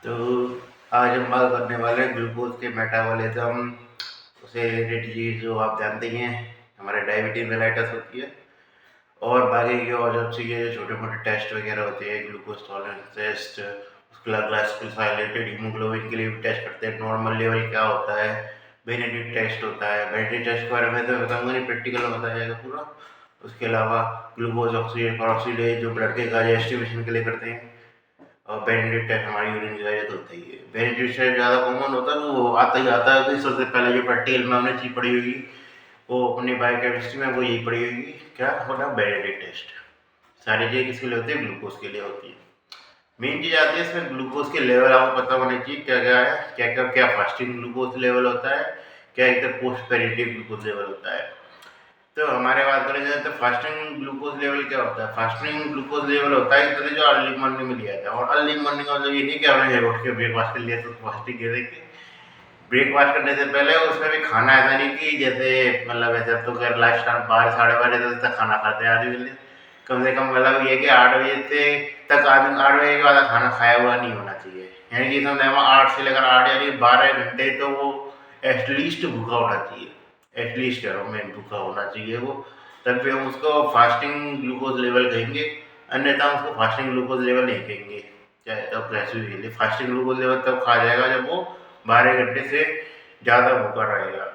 तो आज हम बात करने वाले हैं ग्लूकोज के मेटाबॉलिज्म से रिलेटेड चीज़ जो आप जानते ही हैं। हमारे डायबिटीज मेलाइटस होती है और बाकी की और जब चीज़ें जो छोटे मोटे टेस्ट वगैरह होते हैं, ग्लूकोज टॉलरेंस टेस्ट, उसके बाद ग्लाइकोसाइलेटेड हीमोग्लोबिन के लिए भी टेस्ट करते हैं। नॉर्मल लेवल क्या होता है, बेनेडिक्ट टेस्ट होता है। बेनेडिक्ट टेस्ट के बारे में तो बताऊंगा नहीं, प्रैक्टिकल में बताया जाएगा पूरा। उसके अलावा ग्लूकोज ऑक्सीजन परऑक्सीडेज जो ब्लड के गाज एस्टिमेशन के लिए करते हैं। और बेनिडिक्ट टेस्ट हमारी यूरिन की वजह तो होता ही है। बेनिडिक्ट टेस्ट ज़्यादा कॉमन होता है, वो आता ही आता है। तो सबसे पहले जो प्रैक्टिकल में हमने चीज़ पढ़ी होगी वो अपनी बायोकेमिस्ट्री में वो यही पढ़ी होगी, क्या होता है बेनिडिक्ट टेस्ट। सारी चीज़ें किसके लिए होती है, ग्लूकोज के लिए होती है। मेन चीज़ आती है इसमें ग्लूकोज के लेवल आपको पता होने चाहिए क्या क्या है, क्या क्या क्या फास्टिंग ग्लूकोज लेवल होता है, क्या एकदम पोस्ट पेरिटिव ग्लूकोज लेवल होता है। तो हमारे बात करें जाए तो फास्टिंग ग्लूकोज लेवल क्या होता है। फास्टिंग ग्लूकोज लेवल होता है कि जो अर्ली मॉर्निंग में लिया जाता है। और अर्ली मॉर्निंग का मतलब ये नहीं कि हमने उठ के ब्रेकफास्ट कर लिया तो फास्टिंग के देखिए। ब्रेकफास्ट करने से पहले उसमें भी खाना ऐसा नहीं कि जैसे मतलब ऐसे अब तो खैर लाइफ स्टाइल 12 साढ़े 12 तक खाना खाते हैं आदमी जल्दी। कम से कम मतलब ये कि 8 बजे से तक आदमी 8 बजे के बाद खाना खाया हुआ नहीं होना चाहिए। यानी कि समझे 8 से लेकर 8 यानी 12 घंटे तो वो एटलीस्ट भूखा होना चाहिए। एटलीस्ट करो मैं भूखा होना चाहिए वो, तब भी हम उसको फास्टिंग ग्लूकोज लेवल कहेंगे। अन्यथा हम उसको फास्टिंग ग्लूकोज लेवल नहीं कहेंगे। चाहे तब कैसे भी फास्टिंग ग्लूकोज लेवल तब खा जाएगा जब वो 12 घंटे से ज़्यादा भूखा रहेगा।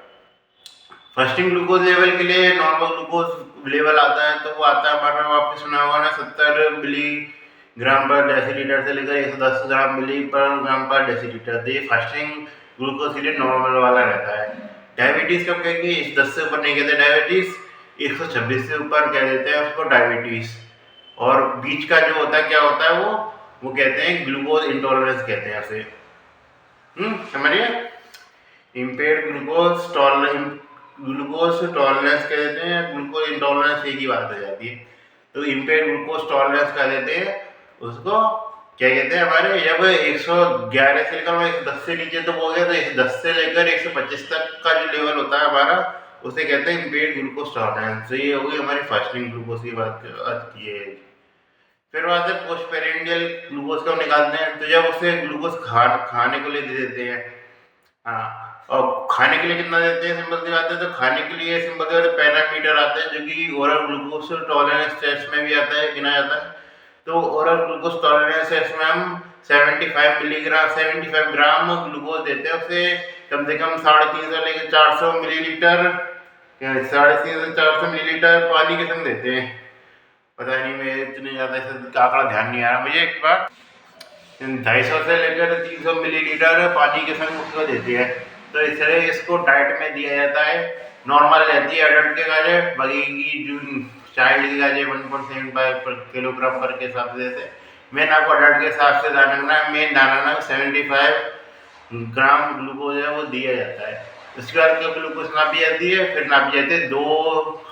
फास्टिंग ग्लूकोज लेवल के लिए नॉर्मल ग्लूकोज लेवल आता है तो वो आता है हमारे, आपने सुना होगा ना, 70 मिलीग्राम पर डेसीलीटर से लेकर 110 ग्राम मिली पर ग्राम पर डेसीलीटर। तो ये फास्टिंग ग्लूकोज के लिए नॉर्मल वाला रहता है। डायबिटीज़ कब कहेंगे, इस 10 से ऊपर नहीं कहते डायबिटीज़, 126 से ऊपर कह देते हैं उसको डायबिटीज़। और बीच का जो होता है क्या होता है वो कहते हैं ग्लूकोज इंटॉलरेंस कहते हैं ऐसे। समझिए, इम्पेयर्ड ग्लूकोज टॉलरेंस कह देते हैं, ग्लूकोज इंटॉलरेंस एक ही बात हो जाती है। तो इम्पेयर्ड ग्लूकोज टॉलरेंस कह देते हैं उसको। क्या कहते हैं हमारे, जब 111 से लेकर 110 से नीचे तो हो गया, तो 110 से लेकर 125 तक का जो लेवल होता है हमारा उसे कहते हैं इम्पेयर्ड ग्लूकोज टॉलरेंस। तो ये हो गई हमारी फास्टिंग ग्लूकोज की बात की है। फिर वहां से पोस्ट पेरेंडियल ग्लूकोज को निकालते हैं। तो जब उसे ग्लूकोज खाने को लिए दे देते हैं। हाँ, और खाने के लिए कितना देते हैं, सिंपल सी बात है। तो खाने के लिए सिंपल सी बात है, पैरामीटर आता है जो कि ओरल ग्लूकोज टॉलरेंस टेस्ट में भी आता है, गिना जाता है। तो ओरल ग्लूकोज टॉलरेंस टेस्ट में हम 75 ग्राम ग्लूकोज देते हैं उसे। कम से कम 350 से लेकर 400 मिलीलीटर, 350 से 400 मिलीलीटर पानी के संग देते हैं। पता नहीं, मैं इतने ज़्यादा ऐसे आंकड़ा ध्यान नहीं आ रहा मुझे। एक बार 250 से लेकर 300 मिलीलीटर पानी के संग उसको देते हैं। तो इस तरह इसको डाइट में दिया जाता है। नॉर्मल रहती है एडल्ट के गाजे, बाकी की जो चाइल्ड की गाजे 1.75 पर किलोग्राम पर के हिसाब से देते हैं। मेन आपको एडल्ट के हिसाब से दाना मेन दाना 75 ग्राम ग्लूकोज है वो दिया जाता है। उसके बाद क्या ग्लूकोज नापी जाती है, फिर नापी जाती है 2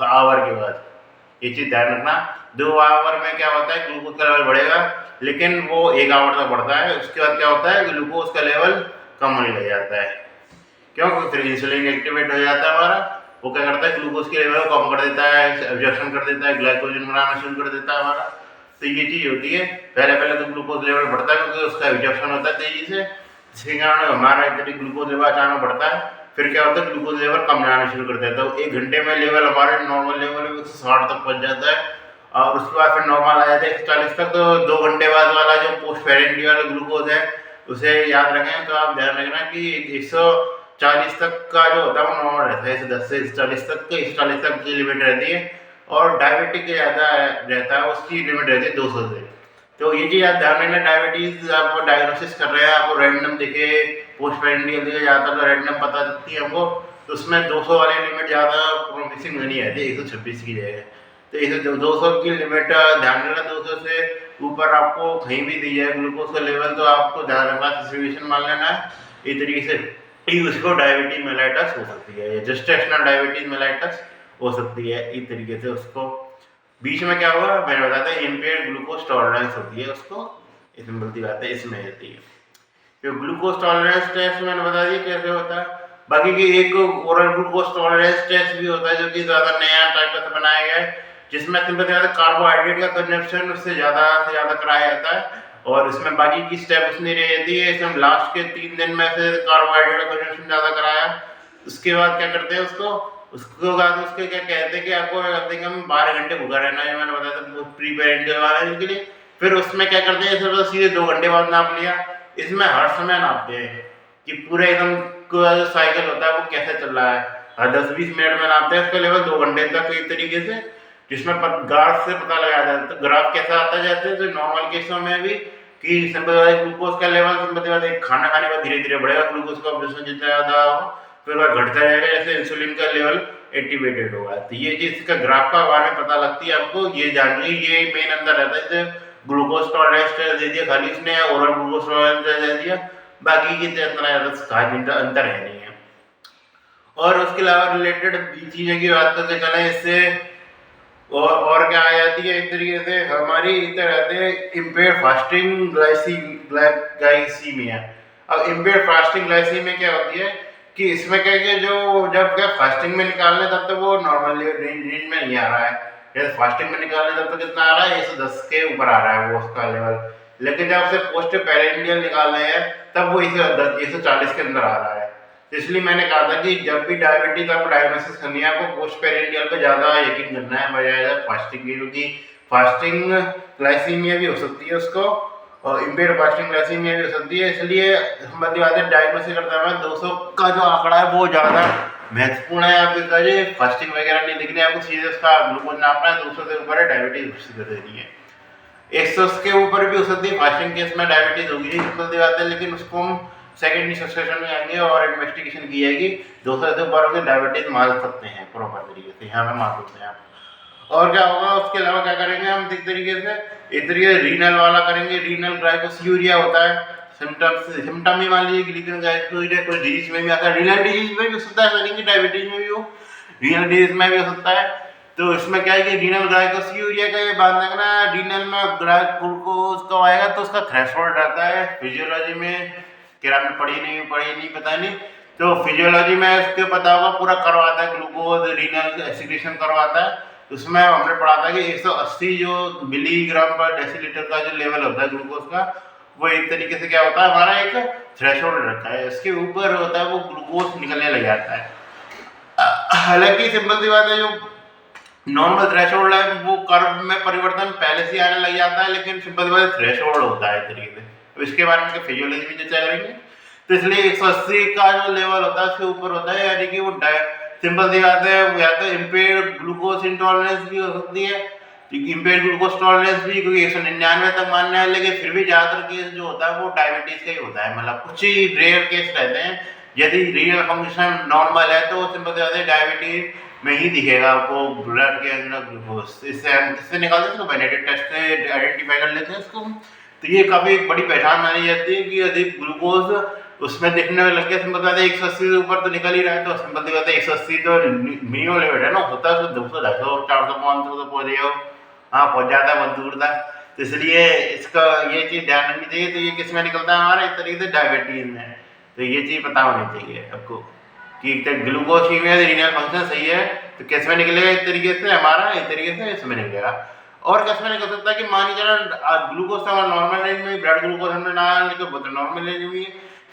आवर के बाद। ये चीज़ ध्यान रखना, 2 आवर में क्या होता है ग्लूकोज का लेवल बढ़ेगा, लेकिन वो 1 आवर तक बढ़ता है। उसके बाद क्या होता है ग्लूकोज का लेवल कम होने लग जाता है। क्यों, क्योंकि फिर इंसुलिन एक्टिवेट हो जाता है हमारा। वो क्या करता है ग्लूकोज के लेवल को कम कर देता है, एब्जॉर्प्शन कर देता है, ग्लाइकोजन बनाना शुरू कर देता है हमारा। तो ये चीज़ होती है। पहले पहले तो ग्लूकोज लेवल बढ़ता है क्योंकि उसका एब्जॉर्प्शन होता है तेजी से, जिसके कारण हमारा इतनी ग्लूकोज लेवल अचानक बढ़ता है। फिर क्या होता है ग्लूकोज लेवल कम जाना शुरू कर देता है। तो 1 घंटे में लेवल हमारे नॉर्मल लेवल में 160 तक पहुंच जाता है। और उसके बाद फिर नॉर्मल आ जाता है 140 तक। तो 2 घंटे बाद वाला जो पोस्ट पेरेंटी वाला ग्लूकोज है उसे याद रखें। तो आप ध्यान रखना कि 140 तक का जो होता है वो नॉर्मल रहता है। 110 से 140 तक, तो 140 तक की लिमिट रहती है। और डायबिटिक ज़्यादा रहता है, उसकी लिमिट रहती है 200 से। तो ये चीज़ आप ध्यान रखना, डायबिटीज़ आप डायग्नोसिस कर रहे हैं, आपको रैंडम दिखे, पोस्ट पेरेंटियल दिखे, ज़्यादातर तो रैंडम पता चलती है हमको। तो उसमें 200 वाली लिमिट ज़्यादा प्रोमिसिंग नहीं आती, 126 की जगह। तो इसे 200 की लिमिट ध्यान रखना। 200 से ऊपर आपको कहीं भी दी जाए ग्लूकोज का लेवल तो आपको ध्यान रखना, सिचुएशन मान लेना है इस तरीके से कि उसको डायबिटीज मेलाइटस हो सकती है, या जेस्टेशनल डायबिटीज मेलाइटस हो सकती है। इस तरीके से उसको बीच में क्या होगा मैंने बताया था, इम्पेयर्ड ग्लूकोज टॉलरेंस होती है उसको, इसमें बोलती बात है इसमें होती है। तो ग्लूकोज टॉलरेंस टेस्ट मैंने बता दिया कैसे होता है। बाकी की एक ओरल ग्लूकोज टॉलरेंस टेस्ट भी होता है जो कि ज़्यादा नया टाइप का बनाया गया है, जिसमें कार्बोहाइड्रेट का कंजप्शन उससे ज़्यादा कराया जाता है। और इसमें बाकी की स्टेप उसने रह दी है। इसमें लास्ट के 3 दिन में से कार्बोहाइड्रेट का कंजम्पशन ज़्यादा कराया। उसके बाद क्या करते हैं उसको बाद उसके क्या कहते हैं कि आपको कम से कम 12 घंटे भूखा रहना है, मैंने बताया था प्री पेरेंटियल वाले के लिए। फिर उसमें क्या करते हैं, सिर्फ सीधे 2 घंटे बाद नाप लिया। इसमें हर समय नापते हैं कि पूरा एकदम जो साइकिल होता है वो कैसे चल रहा है। हर 10-20 मिनट में नापते हैं उसका लेवल 2 घंटे तक एक तरीके से, जिसमें ग्राफ से पता लगाया जाता है। तो ग्राफ कैसा आता है, जैसे तो नॉर्मल केसों में भी कि सिंपल ग्लूकोज का लेवल सिंपल खाना खाने के बाद धीरे धीरे बढ़ेगा ग्लूकोज का ऑब्जर्वेशन जितना ज़्यादा हो, फिर वह घटता जाएगा जैसे इंसुलिन का लेवल एक्टिवेटेड होगा। तो ये चीज़ का ग्राफ का बारे में पता लगती है आपको, ये जाननी, ये मेन अंदर रहता है। जैसे ग्लूकोज टॉलरेंस दे दिया खाली इसने, ओरल ग्लूकोज टॉलरेंस दे दिया, बाकी की इतना अंतर है नहीं है। और उसके अलावा रिलेटेड चीज़ों की बात करते चले इससे, और क्या आ जाती है एक तरीके से हमारी इधर रहते हैं इम्पेयर फास्टिंग ग्लाइसीमिया। अब इम्पेयर फास्टिंग ग्लाइसीमिया क्या होती है कि इसमें क्या है, जो जब क्या फास्टिंग में निकालने तब तक वो नॉर्मल रेंज में नहीं आ रहा है। जैसे फास्टिंग में निकालने तब तक कितना आ रहा है, 110 के ऊपर आ रहा है वो उसका लेवल। लेकिन जब उसे पोस्ट पेरेंडियल निकालने हैं तब वो 140 के अंदर आ रहा है। इसलिए मैंने कहा था कि जब भी डायबिटीज आपको डायग्नोसिस करनी है, आपको पोस्ट पेरेंडियल पे ज़्यादा यकीन करना है बजाय फास्टिंग की, क्योंकि फास्टिंग ग्लाइसीमिया भी हो सकती है उसको, और इम्पेयर्ड फास्टिंग ग्लाइसीमिया भी हो सकती है। इसलिए संबंधी बातें डायग्नोसिस करते हैं 200 का जो आंकड़ा है वो ज़्यादा महत्वपूर्ण है। आपके लिए फास्टिंग वगैरह नहीं दिखनी है, आपको सीधे उसका ग्लूकोज नापना है। 200 से ऊपर है डायबिटीज घोषित कर देनी है। 100 के ऊपर भी हो सकती है फास्टिंग केस में डायबिटीज होगी, सिंपल बात है, लेकिन उसको हम सेकेंडरी सब्सक्रिप्शन में आएंगे और इन्वेस्टिगेशन की जाएगी। 200 से ऊपर होकर डायबिटीज मान सकते हैं प्रॉपर तरीके से, यहाँ पे मान सकते हैं आप। और क्या होगा उसके अलावा क्या करेंगे हम एक तरीके से, एक तरीके से रीनल वाला करेंगे। रीनल ग्लाइकोसियूरिया होता है, सिम्टम ही मान लीजिए रीनल ग्लाइकोसियूरिया कोई डिजीज में भी आता है। रीनल डिजीज में भी हो सकता है, डायबिटीज में भी हो, रीनल डिजीज में भी हो सकता है। तो इसमें क्या है कि रीनल ग्लाइकोसियूरिया का ये बात रखना, रीनल में ग्लूकोज कब आएगा तो उसका थ्रेशोल्ड रहता है। फिजियोलॉजी में किरा में पढ़ी नहीं पता नहीं, तो फिजियोलॉजी में इसके पता होगा, पूरा करवाता है ग्लूकोज रीनल एक्सीक्रेशन करवाता है। उसमें हमने पढ़ा था कि 180 जो मिलीग्राम पर डेसीलीटर का जो लेवल होता है ग्लूकोज का, वो एक तरीके से क्या होता है, हमारा एक थ्रेशोल्ड रखा है, इसके ऊपर होता है वो ग्लूकोज निकलने लग जाता है। हालांकि सिंपल सी बात है, जो नॉर्मल थ्रेशोल्ड है वो कर्व में परिवर्तन पहले से आने लग जाता है, लेकिन सिंपल सी बात थ्रेशोल्ड होता है तरीके से। तो इसके बारे में फिजियोलॉजी में चर्चा करेंगे। तो इसलिए 180 का जो लेवल होता है उसके ऊपर होता है, यानी कि वो सिंपल सी बात है, या तो इम्पेयर्ड ग्लूकोज इंटॉलरेंस भी हो सकती है, इम्पेयर्ड ग्लूकोज टॉलरेंस भी, क्योंकि 199 तक मानना है, लेकिन फिर भी ज़्यादातर केस जो होता है वो डायबिटीज का ही होता है। मतलब कुछ ही रेयर केस रहते हैं, यदि रीनल फंक्शन नॉर्मल है तो सिंपल सी बात है डायबिटीज में ही दिखेगा आपको ब्लड के अंदर ग्लूकोज। इससे हम किससे निकालते हैं, बेनेडिक्ट टेस्ट से आइडेंटिफाई कर लेते हैं इसको। तो ये काफ़ी बड़ी पहचान मानी जाती है कि यदि ग्लूकोज उसमें देखने में लग गया, सिंपल बात है 180 से ऊपर तो निकल ही रहा है, तो सिंपल बात है 180 तो मिनिमम लिमिट है ना, होता है 200 250 400 500 तो पहुँच जाओ, हाँ पहुँच जाता है बहुत दूर तक। तो इसलिए इसका ये चीज़ ध्यान रखनी चाहिए। तो ये किस में निकलता है हमारा, इस तरीके से डायबिटीज में। तो ये चीज़ पता होनी चाहिए आपको कि ग्लूकोसीमिया रीनल फंक्शन सही है तो किस में निकलेगा, एक तरीके से हमारा एक तरीके से इसमें निकलेगा। और किस में निकल सकता है कि मान लीजिए ग्लूकोज हमारा नॉर्मल रेंज में, ब्लड ग्लूकोज हमने ना निकल नॉर्मल रेंज में,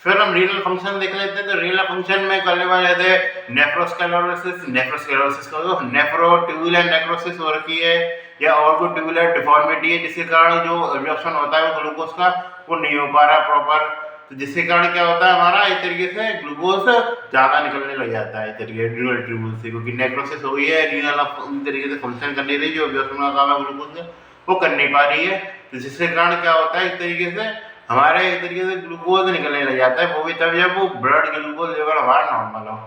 फिर हम रीनल फंक्शन देख लेते हैं। तो रीनल फंक्शन में करने वाले जाते हैं नेफ्रोस्क्लेरोसिस को, नेफ्रोट्यूबुलर नेक्रोसिस हो रखी है, या और कोई ट्यूबुलर डिफॉर्मिटी है जिसके कारण जो एब्जॉर्प्शन होता है वो ग्लूकोज का वो नहीं हो पा रहा प्रॉपर। तो जिसके कारण क्या होता है हमारा एक तरीके से ग्लूकोज ज़्यादा निकलने लग जाता है एक तरीके रीनल ट्यूबुल से, क्योंकि नेक्रोसिस हो गई है, रीनल तरीके से फंक्शन कर नहीं रही, जो एब्जॉर्प्शन का काम है ग्लूकोज का वो कर नहीं पा रही है। तो जिसके कारण क्या होता है एक तरीके से हमारे एक तरीके से ग्लूकोज निकलने लग जाता है, वो भी तब जब वो ब्लड ग्लूकोज लेवल हमारा नॉर्मल हो।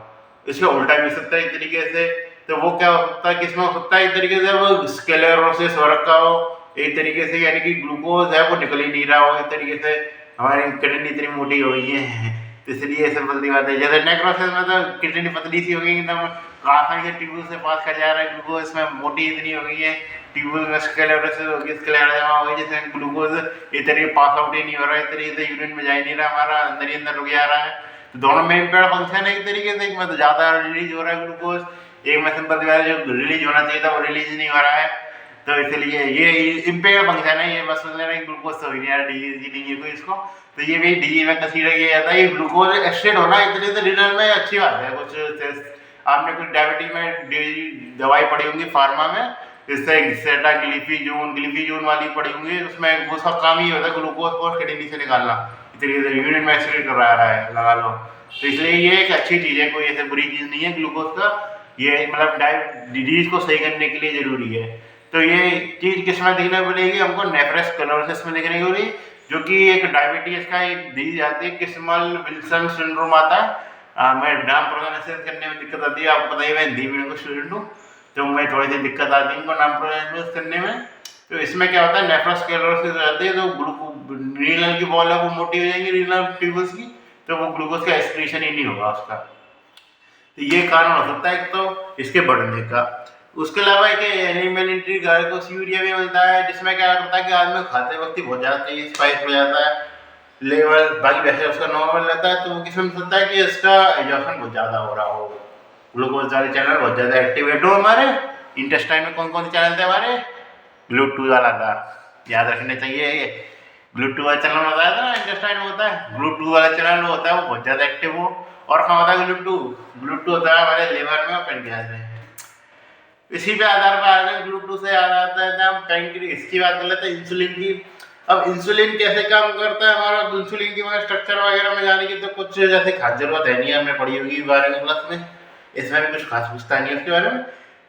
इसका उल्टा भी हो सकता है एक तरीके से। तो वो क्या हो सकता है, किसमें हो सकता है एक तरीके से वो स्क्लेरोसिस हो रखा हो एक तरीके से, यानी कि ग्लूकोज है वो निकल ही नहीं रहा हो एक तरीके से, हमारी किडनी इतनी मोटी हो गई है। तो इसलिए सिंपल सी बात है, जैसे नेक्रोसिस में तो किडनी पतली सी हो गई एकदम, आसानी से ट्यूबुल से पास कर जा रहा है ग्लूकोज, इसमें मोटी इतनी हो गई है, ट्यूबुल में स्क्लेरोसिस हो गई, स्क्लेरा जमा हो गई, जिससे ग्लूकोज एक तरीके पास आउट ही नहीं हो रहा है, एक तरीके से यूरिन में जा ही नहीं रहा, हमारा अंदर ही अंदर रुक जा रहा है। तो दोनों में इम्पेयर्ड फंक्शन है एक तरीके से, एक में तो ज़्यादा रिलीज हो रहा है ग्लूकोज, एक में सिंपल सी बात है जो रिलीज होना चाहिए था वो रिलीज नहीं हो रहा है। तो इसलिए ये इम्पेयर फंक्शन है, ये बस ग्लूकोज तो नहीं यार डी को इसको, तो ये भी डी में कंसीडर किया जाता है। ये ग्लूकोज एक्सट्रेट होना इतने से रिजल्ट में अच्छी बात है। कुछ आपने कुछ डायबिटीज में दवाई पढ़ी होंगी फार्मा में, इससे ग्लिफिजून वाली पड़ी होंगी, उसमें उसका काम ही होता है ग्लूकोज को किडनी से निकालना, इतनी यूरिन में एक्सक्रीट कर रहा है लगा लो। तो इसलिए ये एक अच्छी चीज़ है, कोई ऐसे बुरी चीज़ नहीं है ग्लूकोज का, ये मतलब डायबिटीज को सही करने के लिए जरूरी है। तो ये चीज़ किस में देखने को मिलेगी हमको, नेफ्रोस्क्लेरोसिस में देखने को मिलेगी, जो कि एक डायबिटीज का एक दी जाती है, किस्मल विल्सन सिंड्रोम आता है। मैं नाम प्रोनाउंसिएशन करने में दिक्कत आती है, आपको पता ही मैं हिंदी मीडियम का स्टूडेंट हूँ, तो मैं थोड़ी सी दिक्कत आती है उनको नाम प्रोनाउंस करने में। तो इसमें क्या होता है, नेफ्रोस्क्लेरोसिस रहती है, तो रीनल की बॉल है वो मोटी हो जाएंगी, रीनल ट्यूबल्स की, तो वो ग्लूकोज का एक्सक्रीशन ही नहीं होगा उसका। तो ये कारण हो सकता है एक तो इसके बढ़ने का। उसके अलावा एक एलिमेंट्री ग्लाइकोसियूरिया भी मिलता है, जिसमें क्या करता है कि आदमी खाते वक्त ही बहुत ज़्यादा तेज स्पाइस हो जाता है, लेवल बाकी वैसे उसका नॉर्मल रहता है, तो वो किसमें मिलता है कि इसका एग्जॉशन बहुत ज़्यादा हो रहा हो, ग्लूकोज वाले चैनल बहुत ज़्यादा एक्टिवेट हो। हमारे इंटेस्टाइन में कौन कौन से चैनल थे हमारे, ग्लूट2 वाला था, याद रखने चाहिए। ये ग्लूट2 वाला चैनल होता है ना, इंटेस्टाइन में होता है, ग्लूट2 वाला चैनल होता है वो बहुत ज़्यादा एक्टिव हो। और कहाँ होता है ग्लूट2 होता है हमारे लिवर में और पेनक्रियास में। इसी पे आधार पर आ गए ग्लूट2 से याद आता है हम पेनक्रियास, इसकी बात कर लेते हैं इंसुलिन की। अब इंसुलिन कैसे काम करता है हमारा, इंसुलिन की स्ट्रक्चर वगैरह में जाने की तो कुछ जैसे खास जरूरत है नहीं, हमने पढ़ी होगी 12वीं क्लास में, इसमें भी कुछ खास पूछता नहीं है उसके बारे में।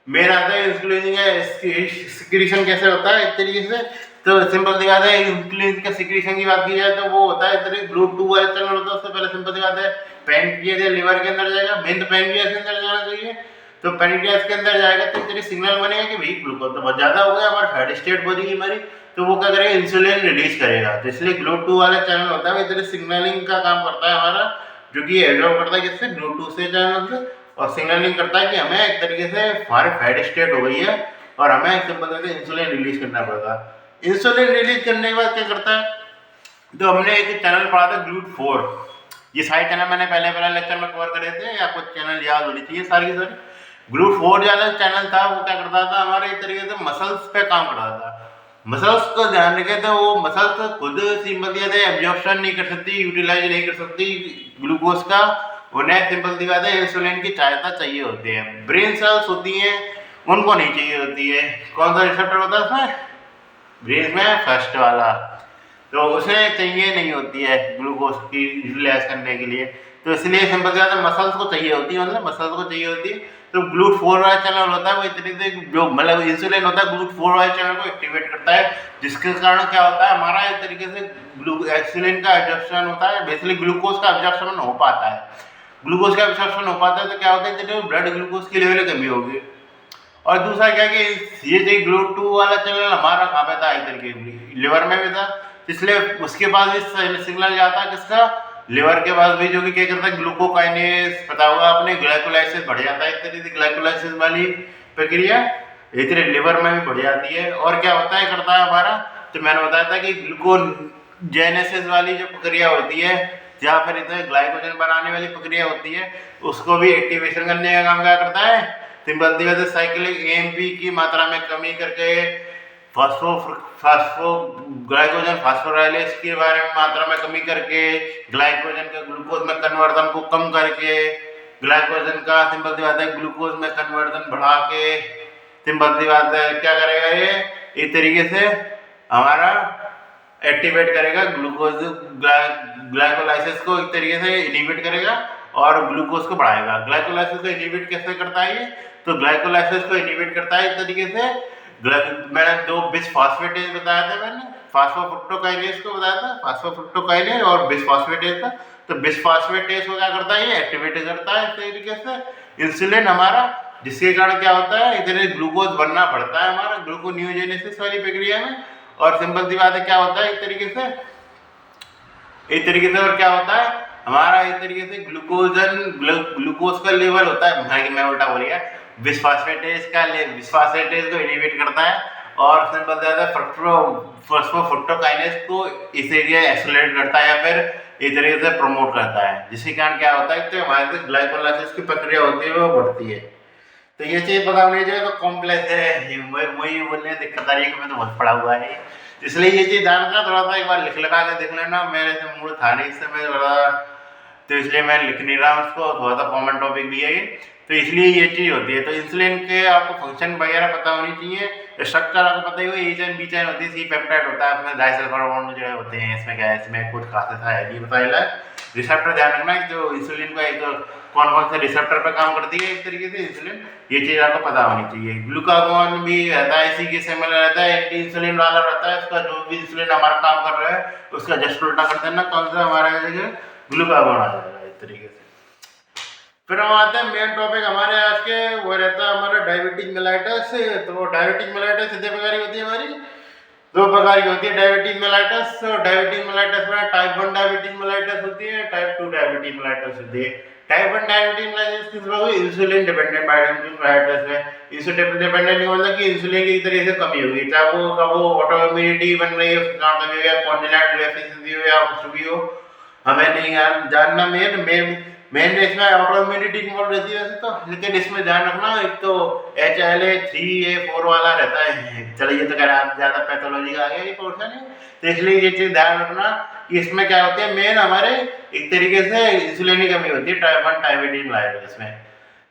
मेन आता है इंसुलिन का सिक्रीशन कैसे होता है इस तरीके से। तो सिंपल सी बात है, इंसुलिन का सिक्रीशन की बात की जाए तो वो होता है ग्लूट2 वाले चैनल होता है। उससे पहले सिंपल सी बात है, पैनक्रियास या लिवर के अंदर जाएगा, मेन तो पैनक्रियास के अंदर जाना चाहिए। तो पैनक्रियास के अंदर जाएगा तो तेरी सिग्नल बनेगा कि भाई ग्लूकोज तो बहुत ज़्यादा हो गया, हमारी फैट स्टेट बढ़ेगी हमारी, तो वो क्या करेगा इंसुलिन रिलीज करेगा। तो इसलिए ग्लूट2 वाला चैनल होता है, इधर सिग्नलिंग का काम करता है हमारा, जो कि एब्जॉर्ब करता है किससे, ग्लूट2 से चैनल से, और सिग्नलिंग करता है कि हमें एक तरीके से हमारी फैट स्टेट हो गई है और हमें सिंपल से इंसुलिन रिलीज करना पड़ेगा। इंसुलिन रिलीज करने के बाद क्या करता है, तो हमने एक चैनल पढ़ा था ग्लूट4, ये सारे चैनल मैंने पहले लेक्चर में कवर करे थे, या कुछ चैनल याद होनी चाहिए सारी की सारी। ग्लूट4 वाला चैनल था वो क्या करता था, हमारे एक तरीके से मसल्स पे काम करता था। मसल्स को ध्यान रखें तो वो मसल्स खुद सिंपल सी एब्जॉर्प्शन नहीं कर सकती, यूटिलाइज नहीं कर सकती ग्लूकोज का, उन्हें सिंपल सी बात है इंसुलिन की सहायता चाहिए होती है। ब्रेन सेल्स होती हैं उनको नहीं चाहिए होती है। कौन सा रिसेप्टर होता है उसमें, ब्रेन में फर्स्ट वाला, तो उसे चाहिए नहीं होती है ग्लूकोज की यूटिलाइज करने के लिए, तो इसलिए सिंपल सी बात है मसल्स को चाहिए होती है, मतलब मसल्स को चाहिए होती है। तो ग्लूट4 वाला चैनल होता है वो इतने से जो मतलब इंसुलिन होता है ग्लूट4 वाले चैनल को एक्टिवेट करता है, जिसके कारण क्या होता है हमारा एक तरीके से इंसुलिन का एब्जॉर्प्शन होता है, बेसिकली ग्लूकोज का एब्जॉर्प्शन हो पाता है। ग्लूकोज का एब्जॉर्प्शन हो पाता है तो क्या होता है ब्लड ग्लूकोज की लेवल कमी होगी। और दूसरा क्या कि ये जो ग्लूट2 वाला चैनल हमारा कहाँ पे था, एक तरीके लिवर में भी था, इसलिए उसके बाद भी सिग्नल जाता है किसका, लिवर के पास भी, जो कि क्या करता है ग्लूकोकाइनेस, पता होगा आपने, ग्लाइकोलाइसिस बढ़ जाता है, एक तरीके से ग्लाइकोलाइसिस वाली प्रक्रिया एक तरह लिवर में भी बढ़ जाती है। और क्या होता है करता है हमारा, तो मैंने बताया था कि ग्लूकोजेनेसिस वाली जो प्रक्रिया होती है या फिर इधर ग्लाइकोजन बनाने वाली प्रक्रिया होती है, उसको भी एक्टिवेशन करने का काम क्या करता है, सिंपल सी बात है साइक्लिक एएमपी की मात्रा में कमी करके ग्लाइकोजन फास्फोराइलेज के बारे में मात्रा में कमी करके, ग्लाइकोजन के ग्लूकोज में कन्वर्जन को कम करके, ग्लाइकोजन का सिंपल सी बात है ग्लूकोज में कन्वर्जन बढ़ा के, सिंपल सी बात है क्या करेगा ये इस तरीके से हमारा एक्टिवेट करेगा ग्लूकोज ग्लाइकोलाइसिस को, एक तरीके से इनिबिट करेगा और ग्लूकोज को बढ़ाएगा। ग्लाइकोलाइसिस को इनिबिट कैसे करता है ये, तो ग्लाइकोलाइसिस को इनिबिट करता है इस तरीके से, मैंने दो बिसफॉस्फेटेज बताया था, मैंने फास्फोफ्रुक्टोकाइनेज को बताया था, फास्फोफ्रुक्टोकाइनेज और बिसफॉस्फेटेज का। तो बिसफॉस्फेटेज को क्या करता है, ये एक्टिवेट करता है इस तरीके से इंसुलिन हमारा, जिसके कारण क्या होता है इधर ग्लूकोज बनना पड़ता है हमारा ग्लूकोनियोजेनेसिस वाली प्रक्रिया में। और सिंपल सी बात है क्या होता है एक तरीके से और क्या होता है हमारा एक तरीके से ग्लूकोज का लेवल होता है, मैं उल्टा बोल गया, बिसफॉस्फेटेज को इनिबिट करता है और सिंपल सी बात है फास्फोफ्रुक्टोकाइनेज को इस एरिया एक्सेलरेट करता है या फिर एक तरीके से प्रमोट करता है, जिसके कारण क्या होता है तो हमारे ग्लाइकोलाइसिस की प्रक्रिया होती है वो बढ़ती है। तो ये चीज़ पता होनी चाहिए। तो कॉम्प्लेक्स है, वही बोलने दिक्कत आ रही है कि मैं तो बहुत पढ़ा हुआ है, इसलिए ये चीज़ ध्यान रखना थोड़ा सा, एक बार लिख लगा के देख लेना। मेरे से मूड था नहीं इस समय थोड़ा, तो इसलिए मैं लिख नहीं रहा उसको, थोड़ा सा कॉमन टॉपिक भी है ये, तो इसलिए ये चीज़ होती है। तो इंसुलिन के आपको फंक्शन वगैरह पता होनी चाहिए। स्ट्रक्चर आपको पता ही हो, ए चैन बी चैन होती है, सी पेप्टाइड होता है, उसमें डाइसल्फाइड बॉन्ड जो है होते हैं। इसमें क्या है, इसमें कुछ खास है नहीं बताया है। रिसेप्टर ध्यान रखना है, जो इंसुलिन का एक कौन कौन से रिसेप्टर पर काम करती है एक तरीके से इंसुलिन, ये चीज़ आपको पता होनी चाहिए। ग्लूकागोन भी रहता है इसी के सिमिलर रहता है, एंटी इंसुलिन वाला रहता है। उसका जो भी इंसुलिन हमारा काम कर रहा है उसका जस्ट उल्टा कर देना, कौन सा हमारा ग्लूकागोन आ जाएगा इस तरीके से। फिर हम आते हैं मेन टॉपिक हमारे आज के, वो रहता है हमारा डायबिटिक मेलाइटस। तो डायबिटिक मेलाइटस कितने प्रकार की होती है हमारी, दो प्रकार की होती है डायबिटिक मेलाइटस। डायबिटिक मेलाइटस में टाइप 1 डायबिटिक मेलाइटस होती है, टाइप 2 डायबिटिक मेलाइटस होती है। टाइप 1 डायबिटिक मेलाइटस किस तरह होगी, इंसुलिन डिपेंडेंट डायबिटिक मेलाइटस है। इंसुलिन डिपेंडेंट मतलब कि इंसुलिन की तरह से कमी होगी, चाहे वो कब वो ऑटोइम्यूनिटी बन रही है उसका कमी हो, या कॉन्जेनिटल डेफिशिएंसी हो, या कुछ भी हो, हमें नहीं जानना। मेन मेन मेन इसमें ऑटोइम्यूनिटी इन्वॉल्व रहती है वैसे तो, लेकिन इसमें ध्यान रखना एक तो HLA-3A4 वाला रहता है। चलिए तो कह रहे आप ज़्यादा पैथोलॉजी का आ गया ये पोर्शन है, तो इसलिए ये चीज़ ध्यान रखना कि इसमें क्या होती है, मेन हमारे एक तरीके से इंसुलिन की कमी होती है टाइप 1 डायबिटीज मेलाइटस में।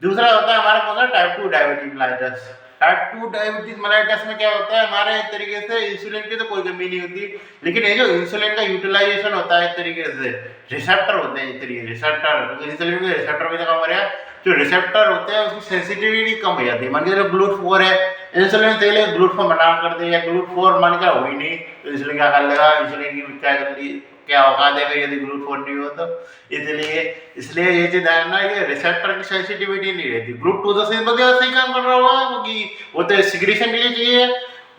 दूसरा होता है हमारा कौन सा, type 2 diabetes mellitus. Type 2 diabetes mellitus में क्या होता है, हमारे एक तरीके से इंसुलिन की तो कोई कमी नहीं होती, लेकिन ये जो इंसुलिन का यूटिलाइजेशन होता है एक तरीके से, रिसेप्टर होते हैं एक तरीके रिसेप्टर, इंसुलिन के रिसेप्टर भी काम करें, जो रिसेप्टर होते हैं उसकी सेंसिटिविटी कम हो जाती है। मान के चलो GLUT4 है, इंसुलिन के लिए GLUT4 मना कर दे, या GLUT4 मान के हो ही नहीं, तो इंसुलिन क्या कर लेगा, इंसुलिन की क्या कर ली, क्या औकात है यदि GLUT4 नहीं हो तो। इसलिए इसलिए ये चीज है ना, ये रिसेप्टर की सेंसिटिविटी नहीं रहती। GLUT2 तो सही काम कर रहा होगा, क्योंकि वो तो सिक्रीशन के लिए चाहिए।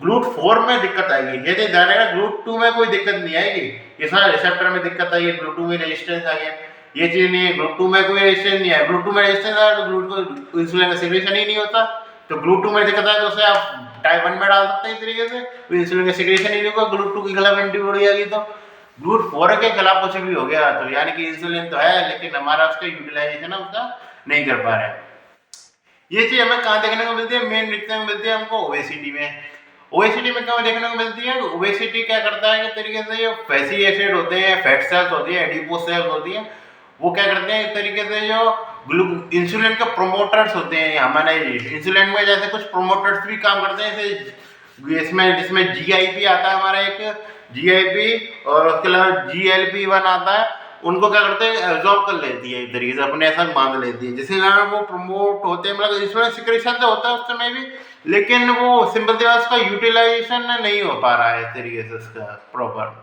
GLUT4 में दिक्कत आएगी, ये तो ध्यान रखना, GLUT2 में कोई दिक्कत नहीं आएगी, ये सारा रिसेप्टर में दिक्कत आई है, GLUT2 में रेजिस्टेंस आ गया, ये चीज नहीं है। GLUT2 में कोई रेजिस्टेंस नहीं है, GLUT2 में रेजिस्टेंस आया तो GLUT2 इंसुलिन का सिक्रीशन ही नहीं होता, तो GLUT2 में दिक्कत आए तो उसे आप टाइप 1 में डाल सकते हैं इस तरीके से, तो इंसुलिन का सिक्रीशन ही नहीं होगा, GLUT2 के खिलाफ एंटीबॉडी आ गई तो GLUT4 के खिलाफ कुछ भी हो गया, तो यानी कि इंसुलिन तो है लेकिन हमारा उसका यूटिलाइजेशन है उसका नहीं कर पा रहे हैं। ये चीज हमें कहाँ देखने को मिलती है, मेन दिखने को मिलती है हमको ओबेसिटी में। ओबेसिटी में क्या देखने को मिलती है, ओबेसिटी क्या करता है कि तरीके से जो फैटी एसिड होते हैं, फैट सेल्स होती है, एडिपोज सेल्स होती है, वो क्या करते हैं एक तरीके से जो इंसुलिन के प्रोमोटर्स होते हैं हमारे इंसुलिन में, जैसे कुछ प्रोमोटर्स भी काम करते हैं, जैसे इसमें जिसमें GIP आता है हमारा एक GIP, और उसके अलावा GLP-1 आता है, उनको क्या करते हैं एब्जॉर्ब कर लेती है एक तरीके से, अपने ऐसा बांध लेती है, जिसके कारण वो प्रमोट होते हैं, मतलब इंसुलिन सिक्रेशन तो होता है उस समय भी, लेकिन वो सिंपल सी बात का यूटिलाइजेशन नहीं हो पा रहा है इस तरीके से उसका प्रॉपर,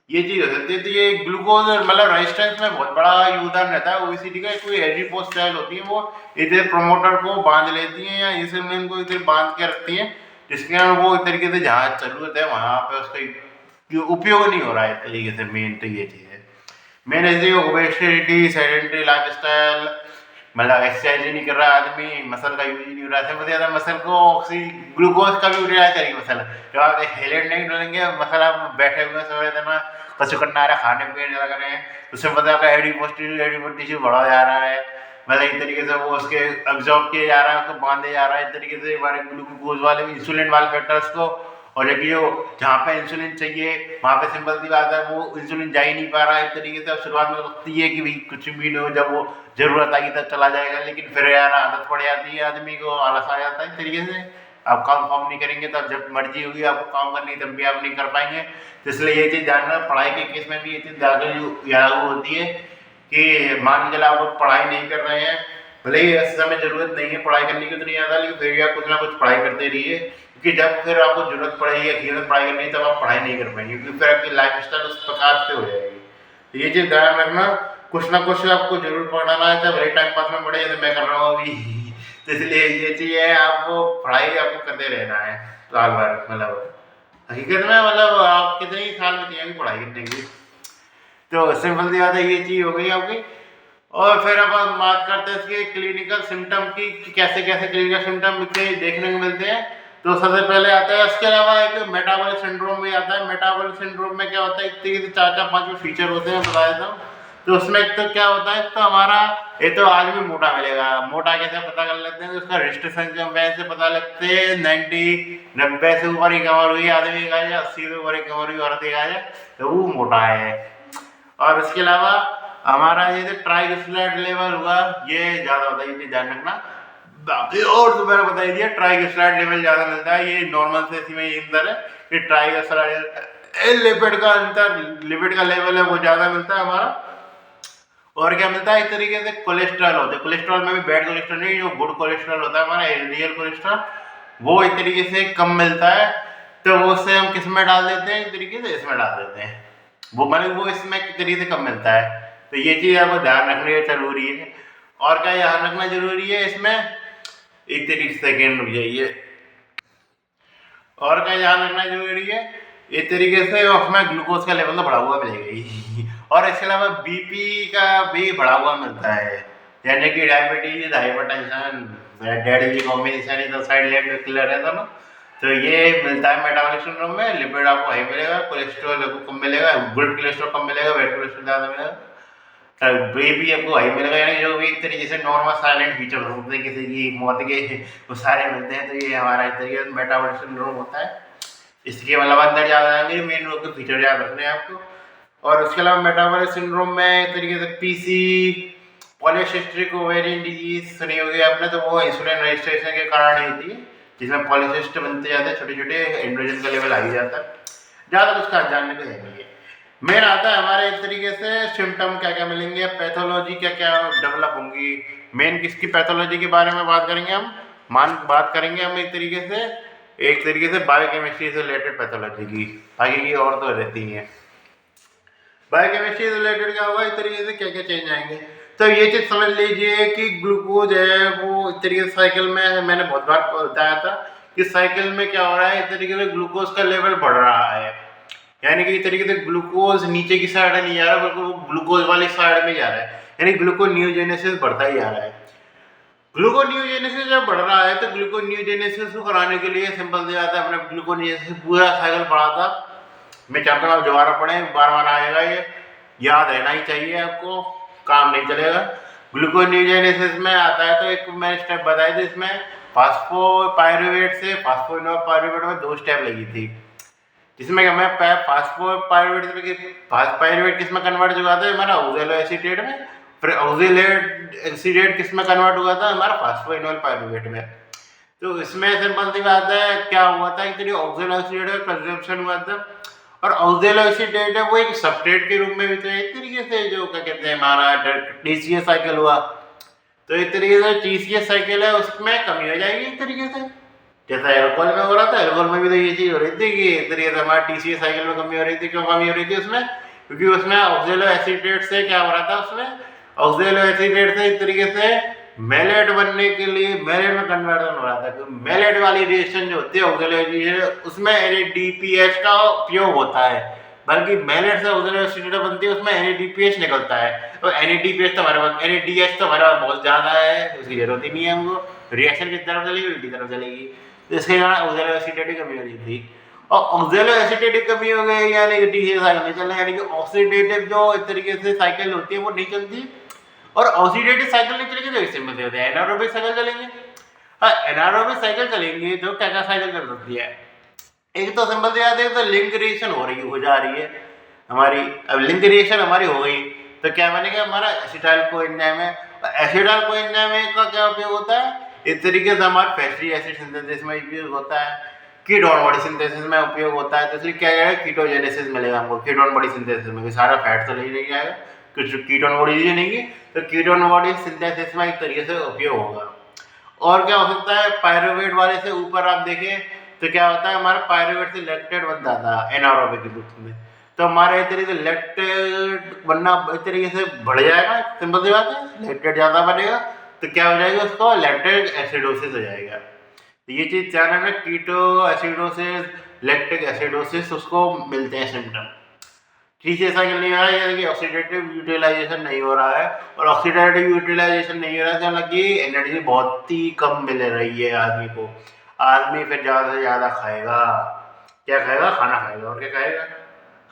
ये चीज हो सकती है। तो ये ग्लूकोज मतलब रेजिस्टेंस में बहुत बड़ा योगदान रहता है ओबेसिटी का। कोई एडिपोज सेल होती है वो इधर प्रमोटर को बांध लेती है, या इंसुलिन को इधर बांध के रखती है, जिसके कारण वो एक तरीके से जहाँ जरूरत है वहाँ पे उसका उपयोग नहीं हो रहा है एक तरीके से। मेन तो ये चीज है, मेन ऐसे ओबेसिटी, सेडेंटरी लाइफस्टाइल, मतलब एक्सरसाइज नहीं कर रहा आदमी, मसल का यूज नहीं हो रहा है, सबसे ज्यादा मसल को ग्लूकोज का भी यूटिलाइज करेगी मसल। जब आप एक हेलेट नहीं डालेंगे मसल, आप बैठे हुए समय देना कुछ करना आ रहा है, खाने पीने लग रहे हैं, उससे पता आपका एडिपोज टिश्यू बढ़ा जा रहा है, मतलब एक तरीके से वो उसके अब्जॉर्ब किया जा रहा है, उसको बांधे जा रहा है, इस तरीके से हमारे ग्लूकोज वाले इंसुलिन वाले फैक्टर्स को। और जबकि जो जहाँ पे इंसुलिन चाहिए वहाँ पे सिंपल सी बात है वो इंसुलिन जा ही नहीं पा रहा है एक तरीके से। अब शुरुआत में लगती है कि भाई कुछ भी नहीं हो, जब वो जरूरत आएगी तब चला जाएगा, लेकिन फिर यार आदत पड़ जाती है आदमी को, आलस आ जाता है इस तरीके से। आप काम फाम नहीं करेंगे तब जब मर्जी होगी आपको काम करनी तब भी आप नहीं कर पाएंगे। तो इसलिए ये चीज़ जानना, पढ़ाई के केस में भी ये चीज़ लागू होती है कि मान के चला आप पढ़ाई नहीं कर रहे हैं, भले ही इस समय जरूरत नहीं है पढ़ाई करने की उतनी ज़्यादा, लेकिन फिर भी आप कुछ ना कुछ पढ़ाई करते रहिए, क्योंकि जब फिर आपको जरूरत पड़ेगी या पढ़ाई करनी तब आप पढ़ाई नहीं कर पाएंगे, क्योंकि फिर आपकी लाइफ स्टाइल उस प्रकार से हो जाएगी। तो ये चीज़ ध्यान रखना, कुछ ना कुछ आपको जरूर पढ़ाना है, चाहे भले टाइम पास में पढ़े जैसे मैं कर रहा हूँ अभी। तो इसलिए ये चीज़ है, आपको पढ़ाई आपको करते रहना है साल भर, मतलब हकीकत में मतलब आप कितने साल में चाहिए पढ़ाई करने की। तो सिंपल सी बात है, ये चीज़ हो गई आपकी। और फिर अब हम बात करते हैं इसके क्लिनिकल सिम्टम की, कैसे कैसे क्लिनिकल सिम्टम देखने को मिलते हैं। तो सबसे पहले आता है, इसके अलावा एक मेटाबॉलिक सिंड्रोम भी आता है। मेटाबॉलिक सिंड्रोम में क्या होता है, 3 से 4 5 फीचर होते हैं, बता देता हूँ। तो उसमें तो क्या होता है, तो हमारा ये तो आदमी मोटा मिलेगा। मोटा कैसे पता कर लेते हैं, तो उसका रिस्ट संख्या वैसे पता लगते हैं 90 से ऊपर ही कमर हुई आदमी का, या 80 से ऊपर ही कमर हुई औरत का है, तो वो मोटा है। और इसके अलावा हमारा ये ट्राइग्लिसराइड लेवल हुआ, ये ज्यादा होता है, ये ध्यान रखना। बाकी और तो मैंने बता ही दिया, ट्राइग्लिसराइड लेवल ज्यादा मिलता है, ये नॉर्मल से इसी में ये अंतर है कि ट्राइग्लिसराइड लिपिड का लेवल है वो ज्यादा मिलता है हमारा। और क्या मिलता है, एक तरीके से कोलेस्ट्रॉल होता है, कोलेस्ट्रॉल में भी बैड कोलेस्ट्रॉल नहीं, जो गुड कोलेस्ट्रॉल होता है हमारा एलडीएल कोलेस्ट्रॉल, वो एक तरीके से कम मिलता है। तो वो उससे हम किस में डाल देते हैं, एक तरीके से इसमें डाल देते हैं, वो माने वो इसमें एक तरीके से कम मिलता है। तो ये चीज़ आपको ध्यान रखनी जरूरी है। और क्या ध्यान रखना जरूरी है इसमें, एक तरीके से सेकेंड रुक जाइए, और क्या ध्यान रखना जरूरी है, एक तरीके से उसमें ग्लूकोज का लेवल तो बढ़ा हुआ मिलेगा ही और इसके अलावा बीपी का भी बढ़ा हुआ मिलता है, यानी कि डायबिटीज, हाइपरटेंशन, डेड कॉम्बिनेशन इधर साइड लेफ्ट क्लियर है दोनों। तो ये मिलता है मेटाबॉलिक सिंड्रोम में। लिपिड आपको हाई मिलेगा, कोलेस्ट्रॉल आपको कम मिलेगा, गुड कोलेस्ट्रॉल कम मिलेगा, बैड कोलेस्ट्रॉल ज़्यादा मिलेगा, भी आपको हाई मिलेगा, यानी जो भी एक तरीके से नॉर्मल साइलेंट फीचर होते हैं किसी की मौत के, वो सारे मिलते हैं। तो ये हमारा एक तरीके से मेटाबॉलिक सिंड्रोम होता है। इसके अलावा अंदर ज़्यादा आएंगे, मेन रोग के फीचर याद रखने हैं आपको। और उसके अलावा मेटाबॉलिक सिंड्रोम में एक तरीके से पीसी, पॉलीसिस्टिक ओवेरियन डिजीज सुनी होगी आपने, तो वो इंसुलिन रेजिस्टेंस के कारण ही होती है, जिसमें पॉलीसिस्ट बनते जाते हैं, छोटे छोटे एंड्रोजन का लेवल आ जाता है। ज़्यादा कुछ खास जानने को है। मेन आता है हमारे एक तरीके से सिम्टम क्या क्या मिलेंगे, पैथोलॉजी क्या क्या डेवलप होंगी। मेन किसकी पैथोलॉजी के बारे में बात करेंगे हम, बात करेंगे हम एक तरीके से बायोकेमिस्ट्री से रिलेटेड पैथोलॉजी की, आगे की और तो रहती हैं। बायोकेमिस्ट्री से रिलेटेड क्या होगा, एक तरीके से क्या क्या चेंज आएंगे। तो ये चीज़ समझ लीजिए कि ग्लूकोज है वो एक तरीके से साइकिल में, मैंने बहुत बार बताया था कि साइकिल में क्या हो रहा है, एक तरीके से ग्लूकोज का लेवल बढ़ रहा है, यानी कि एक तरीके से ग्लूकोज नीचे की साइड नहीं जा रहा बल्कि वो ग्लूकोज वाली साइड में जा रहा है, यानी ग्लूकोनियोजेनेसिस बढ़ता ही जा रहा है। ग्लूकोनियोजेनेसिस जब बढ़ रहा है तो ग्लूकोनियोजेनेसिस को कराने के लिए सिंपल से आता है, अपने ग्लूकोनियोजेनेसिस पूरा साइकिल पढ़ा था, मैं चाहता हूँ आप दोबारा पढ़ें, बार बार आएगा, ये याद रहना ही चाहिए आपको, काम नहीं चलेगा। ग्लूकोनियोजेनेसिस में आता है तो एक मैंने स्टेप बताया था, इसमें फास्फोपाइरुवेट से फास्फोइनोपाइरुवेट में 2 स्टेप लगी थी, जिसमें मैं फास्फोपाइरुवेट किस में कन्वर्ट हुआ था हमारा ऑक्सैलो एसीटेट में, फिर ऑक्सैलेट एसीटेट किस में कन्वर्ट हुआ था हमारा फास्फोइनोल पाइरुवेट में। तो इसमें सिंपल सी बात है क्या हुआ था, एक तरीके ऑक्सैलो एसीटेट का कंजम्पशन हुआ था, और ऑक्सैलो एसीटेट है वो एक सबस्ट्रेट के रूप में भी, तो एक तरीके से जो क्या कहते हैं हमारा टीसीएस साइकिल हुआ, तो एक तरीके से टीसीएस साइकिल है उसमें कमी हो जाएगी एक तरीके से, जैसा एल्कोहल में हो रहा था, एल्कोहल में भी तो ये चीज़ हो रही थी कि एक तरीके से हमारा टीसीएस साइकिल में कमी हो रही थी। क्यों कमी हो रही थी उसमें, क्योंकि उसमें ऑक्सैलो एसीटेट से क्या हो रहा था, उसमें ऑक्सैलो एसीटेट से एक तरीके से मेलेट बनने के लिए मेलेट में कन्वर्जन हो रहा था, क्योंकि मेलेट वाली रिएक्शन जो होती है ऑक्सैलो एसीटेट उसमें NADPH का उपयोग होता है, बल्कि मेलेट से ऑक्सैलो एसीटेट बनती है उसमें NADPH निकलता है, और NADPH तो हमारे पास, NADH तो हमारे पास बहुत ज़्यादा है, उसकी जरूरत ही नहीं है हमको, रिएक्शन किस तरफ चलेगी, उल्टी तरफ चलेगी, तो इसके कारण ऑक्सैलो एसीटेट की कमी हो रही थी। और ऑक्सैलो एसीटेट की कमी हो गई यानी कि टीसीएस साइकिल नहीं चलना, यानी कि ऑक्सीडेटिव जो एक तरीके से साइकिल होती है वो नहीं चलती, और ऑक्सीडेटिव साइकिल नहीं चलेगी तो इससे मतलब होता है एनारोबिक साइकिल चलेंगे। हाँ, एनारोबिक साइकिल चलेंगी तो क्या क्या साइकिल चल सकती है, एक तो सिंपल से याद है तो लिंक रिएक्शन हो जा रही है हमारी। अब लिंक रिएक्शन हमारी हो गई तो क्या बनेगा हमारा एसिटाइल कोएंजाइम है, एसिटाइल कोएंजाइम का क्या उपयोग होता है, इस तरीके से हमारा फैटी एसिड सिंथेसिस में उपयोग होता है, कीटोन बॉडी सिंथेसिस में उपयोग होता है, तो इसलिए क्या जाएगा कीटोजेनेसिस मिलेगा हमको, कीटोन बॉडी सिंथेसिस में सारा फैट तो नहीं जाएगा, कुछ कीटोन बॉडी नहीं, तो कीटोन बॉडी सिंथेसिस में एक तरीके से उपयोग होगा। और क्या हो सकता है, पायरुवेट वाले से ऊपर आप देखें तो क्या होता है हमारा पायरुवेट से लैक्टेट बन जाता है एनारोबिक के रूप में, तो हमारे एक तरीके से लैक्टेट बनना एक तरीके से बढ़ जाएगा, सिंपल सी बात है, लैक्टेट ज़्यादा बनेगा तो क्या हो जाएगा उसको लैक्टिक एसिडोसिस हो जाएगा। तो ये चीज़ ध्यान रखना, कीटो एसिडोसिस, लैक्टिक एसिडोसिस उसको मिलते हैं सिम्टम। टीसीएस साइकिल नहीं हो रहा है यानी कि ऑक्सीडेटिव यूटिलाइजेशन नहीं हो रहा है, और ऑक्सीडेटिव यूटिलाइजेशन नहीं हो रहा है तो हालांकि एनर्जी बहुत ही कम मिल रही है आदमी को, आदमी फिर ज़्यादा से ज़्यादा खाएगा, क्या खाएगा, खाना खाएगा, और क्या खाएगा,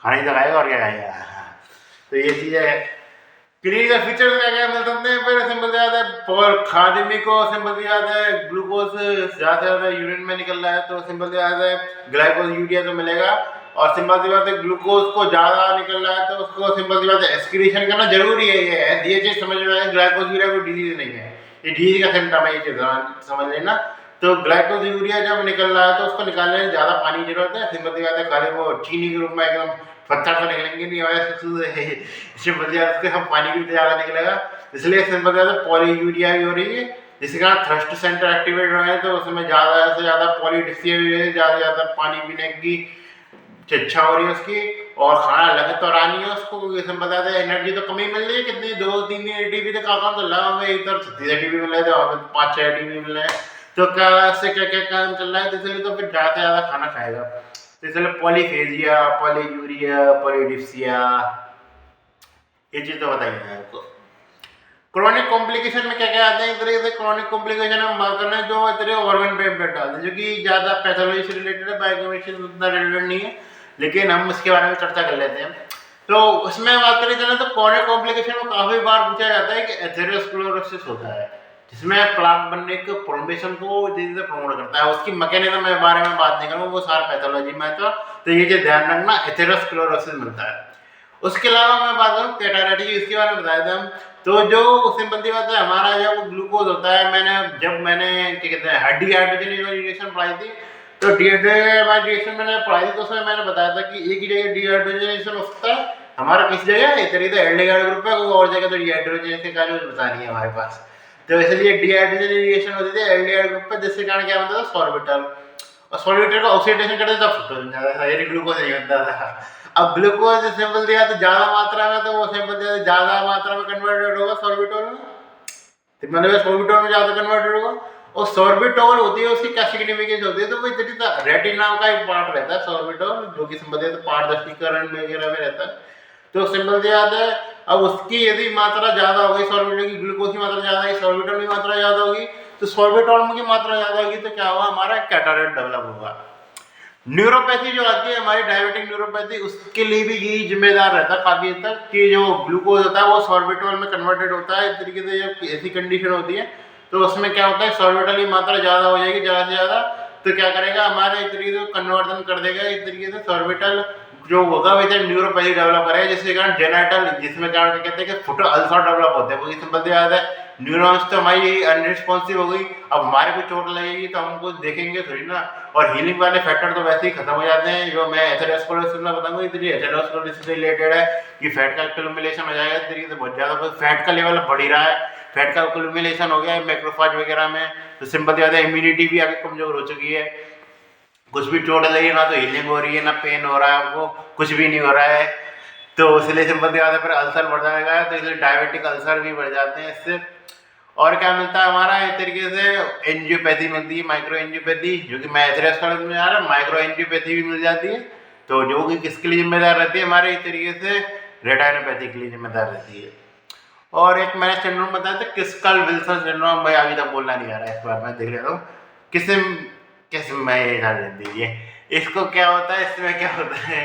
खाना ही तो खाएगा और क्या खाएगा। तो ये चीज़ है। क्रीम का फीचर क्या क्या मिल सकते हैं? फिर सिंपल से याद है और खादिमी को सिंपल से याद है ग्लूकोज ज़्यादा से ज़्यादा यूरिन में निकल रहा है तो सिंपल से याद है ग्लाइकोज यूरिया तो मिलेगा। और सिंपल सी बात है ग्लूकोज को ज़्यादा निकल रहा है तो उसको सिंपल सी बात है एक्सक्रीशन करना जरूरी है। ये चीज़ समझ में आए, ग्लाइकोज यूरिया कोई डिजीज नहीं है, ये डिजीज का सिम्टम है, ये चीज़ समझ लेना। तो ग्लाइकोज यूरिया जब निकल रहा है तो उसको निकालने में ज़्यादा पानी की जरूरत है। सिंपल सी बात है खाली वो चीनी के रूप में एकदम पत्थर तो निकलेंगे नहीं, और सिंपल सी बात है हम पानी भी ज़्यादा निकलेगा, इसलिए सिंपल सी बात है पॉलीयूरिया भी हो रही है, जिसके कारण थ्रस्ट सेंटर एक्टिवेट हो रहे हैं तो उसमें ज़्यादा से ज़्यादा पॉलीडिप्सिया भी है, ज़्यादा से ज़्यादा पानी पीने की इच्छा हो रही है उसकी, और खाना लगे तो रानी है उसको, क्योंकि सिंपल सी बात है एनर्जी तो कमी मिल रही है, कितनी 2-3 एटीपी तो काम चल रहा है हमें, इधर 36 एटीपी मिल रहे थे, वहाँ पे 5-6 एटीपी मिल रहे हैं, तो क्या से क्या क्या काम चल रहा है, तो इसलिए तो फिर ज़्यादा से ज़्यादा खाना खाएगा, तो इसलिए पॉलीफेजिया, पॉलीयूरिया, पॉलीडिप्सिया, ये चीज़ तो बताइए आपको। क्रोनिक कॉम्प्लिकेशन में क्या क्या आते हैं? एक तरीके से क्रोनिक कॉम्प्लिकेशन हम बात कर रहे हैं जो तेरे ऑर्गन पे इम्पैक्ट डालते हैं, जो कि ज़्यादा पैथोलॉजी से रिलेटेड है, बायोकेमिस्ट्री से उतना रिलेटेड नहीं है, लेकिन हम इसके बारे में चर्चा कर लेते हैं। तो उसमें बात करें चले तो क्रोनिक कॉम्प्लिकेशन में काफ़ी बार पूछा जाता है कि एथेरोस्क्लेरोसिस होता है, जिसमें प्लाक बनने के फॉर्मेशन को तेजी से प्रमोट करता है। उसकी मैकेनिज्म के बारे में बात नहीं करूँगा, वो सारा पैथोलॉजी में था, तो ये चीज़ ध्यान रखना, एथेरोस्क्लेरोसिस मिलता है। उसके अलावा मैं बात करूँ कैटाराइटिस, इसके बारे में बताया था हम, तो जो सिंपल सी बात है हमारा जब ग्लूकोज होता है, मैंने क्या कहते हैं डिहाइड्रोजनेशन पढ़ाई थी, तो डिहाइड्रोजनेशन मैंने पढ़ाई थी, तो उसमें मैंने बताया था कि एक ही जगह डिहाइड्रोजनेशन हो सकता है हमारा, किस जगह एक तरीके से एल्डिहाइड ग्रुप है, और जगह तो डिहाइड्रोजनेशन का जो बता नहीं है हमारे पास, तो इसलिए डिहाइड्रोजनेशन होती थी एल्डिहाइड ग्रुप पर, जिसके कारण क्या बनता था सॉर्बिटल, और सॉर्बिटल का ऑक्सीडेशन करते तब फ्रुक्टोज जाता था, ये ग्लूकोज नहीं बनता था। अब ग्लूकोज सिंपल दिया तो ज्यादा मात्रा में, तो वो सिंपल दिया तो ज्यादा मात्रा में कन्वर्टेड होगा सॉर्बिटोल में, तो मतलब सॉर्बिटोल में ज्यादा कन्वर्टेड होगा, और सॉर्बिटोल होती है उसकी क्या सिग्निफिकेंस होती है, तो वो रेटिना का एक पार्ट रहता है सॉर्बिटोल, जो कि सिंपल दिया तो पारदर्शीकरण वगैरह में रहता है, तो सिंपल सी बात है। अब उसकी यदि मात्रा ज्यादा होगी, सॉर्बिटोल की, ग्लूकोज की मात्रा ज्यादा है, सॉर्बिटोल की मात्रा ज्यादा होगी, तो सॉर्बिटोल की मात्रा ज्यादा होगी तो क्या होगा, हमारा कैटारेट डेवलप होगा। न्यूरोपैथी जो आती है हमारी, डायबिटिक न्यूरोपैथी, उसके लिए भी यही जिम्मेदार रहता है काफी हद तक, कि जो ग्लूकोज होता है वो सॉर्बिटोल में कन्वर्टेड होता है, इस तरीके से जब ऐसी कंडीशन होती है तो उसमें क्या होता है सॉर्बिटोल की मात्रा ज्यादा हो जाएगी, ज्यादा से ज्यादा, तो क्या करेगा हमारे एक तरीके से कन्वर्जन कर देगा, एक तरीके से सॉर्बिटल जो होगा वैसे न्यूरोपैथी डेवलप करेगा, जिसके कारण जेनाइटल, जिसमें कारण कहते हैं कि फुट अल्सर डेवलप होते हैं, क्योंकि सिंपल सी बात है न्यूरॉन्स तो हमारी अनरिस्पॉन्सिव हो गई, अब हमारे को चोट लगेगी तो हम कुछ देखेंगे थोड़ी ना, और हीलिंग वाले फैक्टर तो वैसे ही खत्म हो जाते हैं, जो मैं एथेरोस्क्लेरोसिस में बताऊंगा, इसलिए एथेरोस्क्लेरोसिस से रिलेटेड है कि फैट का एक्युमुलेशन हो जाएगा, इस तरीके से बहुत ज़्यादा फैट का लेवल बढ़ ही रहा है, फैट का एक्युमुलेशन हो गया है मैक्रोफेज वगैरह में, तो सिंपल ज़्यादा इम्यूनिटी भी आगे कमजोर हो चुकी है, कुछ भी चोट लगी ना तो हीलिंग हो रही है ना पेन हो रहा है, आपको कुछ भी नहीं हो रहा है, तो इसलिए सिंपल सी बात है फिर अल्सर बढ़ जाएगा, तो इसलिए डायबिटिक अल्सर भी बढ़ जाते हैं इससे। और क्या मिलता है हमारा एक तरीके से एंजियोपैथी मिलती है, माइक्रो एंजियोपैथी, जो कि मैं एथेरोस्क्लेरोसिस में आ रहा है, माइक्रो एंजियोपैथी भी मिल जाती है, तो जो कि किसके लिए जिम्मेदार रहती है हमारे एक तरीके से रेटाइनोपैथी के लिए जिम्मेदार रहती है। और एक मैंने सिंड्रोम बताया था क्रिस्कल विल्सन सिंड्रोम, मैं अभी तक बोलना नहीं आ रहा है, इस बार मैं देख लेता हूँ किस्म में ये डाल दीजिए, इसको क्या होता है, इसमें क्या होता है,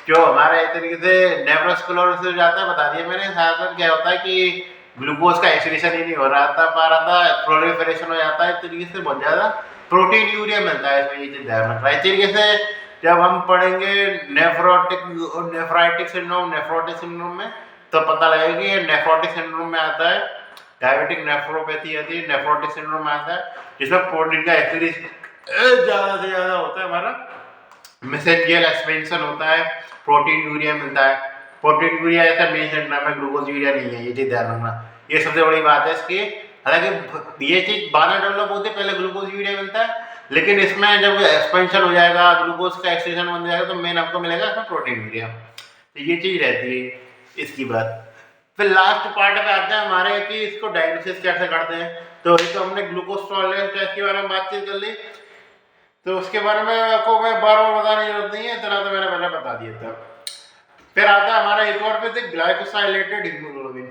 जो हमारा एक तरीके से नेफ्रोस्क्लेरोसिस जाता है, बता दिया मैंने, ज़्यादातर क्या होता है कि ग्लूकोज का एक्सक्रीशन ही नहीं हो रहा था, पा रहा था, प्रोलिफरेशन हो जाता है, इस तरीके से बहुत ज़्यादा प्रोटीन यूरिया मिलता है, इसमें ये चीज़ ध्यान रखना है। इस तरीके से जब हम पढ़ेंगे नेफ्राइटिक सिंड्रोम में, तो पता लगेगा कि ये नेफ्रोटिक सिंड्रोम में आता है, डायबिटिक नेफ्रोपैथी आती है, नेफ्रोटिक सिंड्रोम में आता है, जिसमें प्रोटीन का एक्सक्रीशन ज़्यादा से ज़्यादा होता है, हमारा मेसेंजियल एक्सपेंशन होता है, प्रोटीन यूरिया मिलता है, प्रोटीन यूरिया ऐसा मेन सिंड्रोम है, ग्लूकोज यूरिया नहीं है, ये चीज़ ध्यान रखना, ये सबसे बड़ी बात है इसकी। हालांकि ये चीज़ बाद में डेवलप होती है, पहले ग्लूकोज यूरिया मिलता है, लेकिन इसमें जब एक्सपेंशन हो जाएगा, ग्लूकोज का एक्सक्रीशन बन जाएगा, तो मेन आपको मिलेगा इसमें प्रोटीन यूरिया, तो ये चीज़ रहती है इसकी बात। फिर लास्ट पार्ट में आते हैं हमारे कि इसको डायग्नोसिस कैसे करते हैं, तो ये तो हमने ग्लूकोज टॉलरेंस टेस्ट के बारे में बातचीत कर ली, तो उसके बारे में आपको मैं बार बार बताने की जरूरत नहीं है, इतना तो मैंने पहले बता दिया था। फिर आता है हमारा एक और पे थे ग्लाइकोसाइलेटेड हीमोग्लोबिन।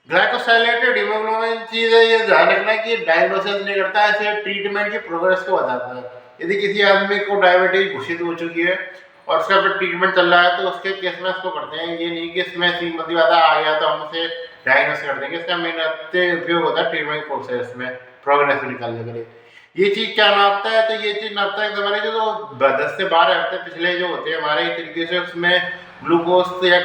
ग्लाइकोसाइलेटेड हीमोग्लोबिन चीज़ है, ये ध्यान रखना कि डायग्नोसिस नहीं करता है, सिर्फ ट्रीटमेंट की प्रोग्रेस को बताता है। यदि किसी आदमी को डायबिटीज घोषित हो चुकी है और उसका फिर ट्रीटमेंट चल रहा है, तो उसके केस में इसको करते हैं। ये नहीं कि इसमें सीमती वाला आ गया तो हम उसे डायग्नोस कर देंगे। इसका मेन उपयोग होता है ट्रीटमेंट प्रोसेस में प्रोग्रेस निकालने के लिए। ये चीज़ क्या नापता है, तो ये चीज़ नापता है हमारे जो 10 से 12 हफ्ते पिछले जो होते हैं हमारे, एक तरीके से उसमें ग्लूकोज या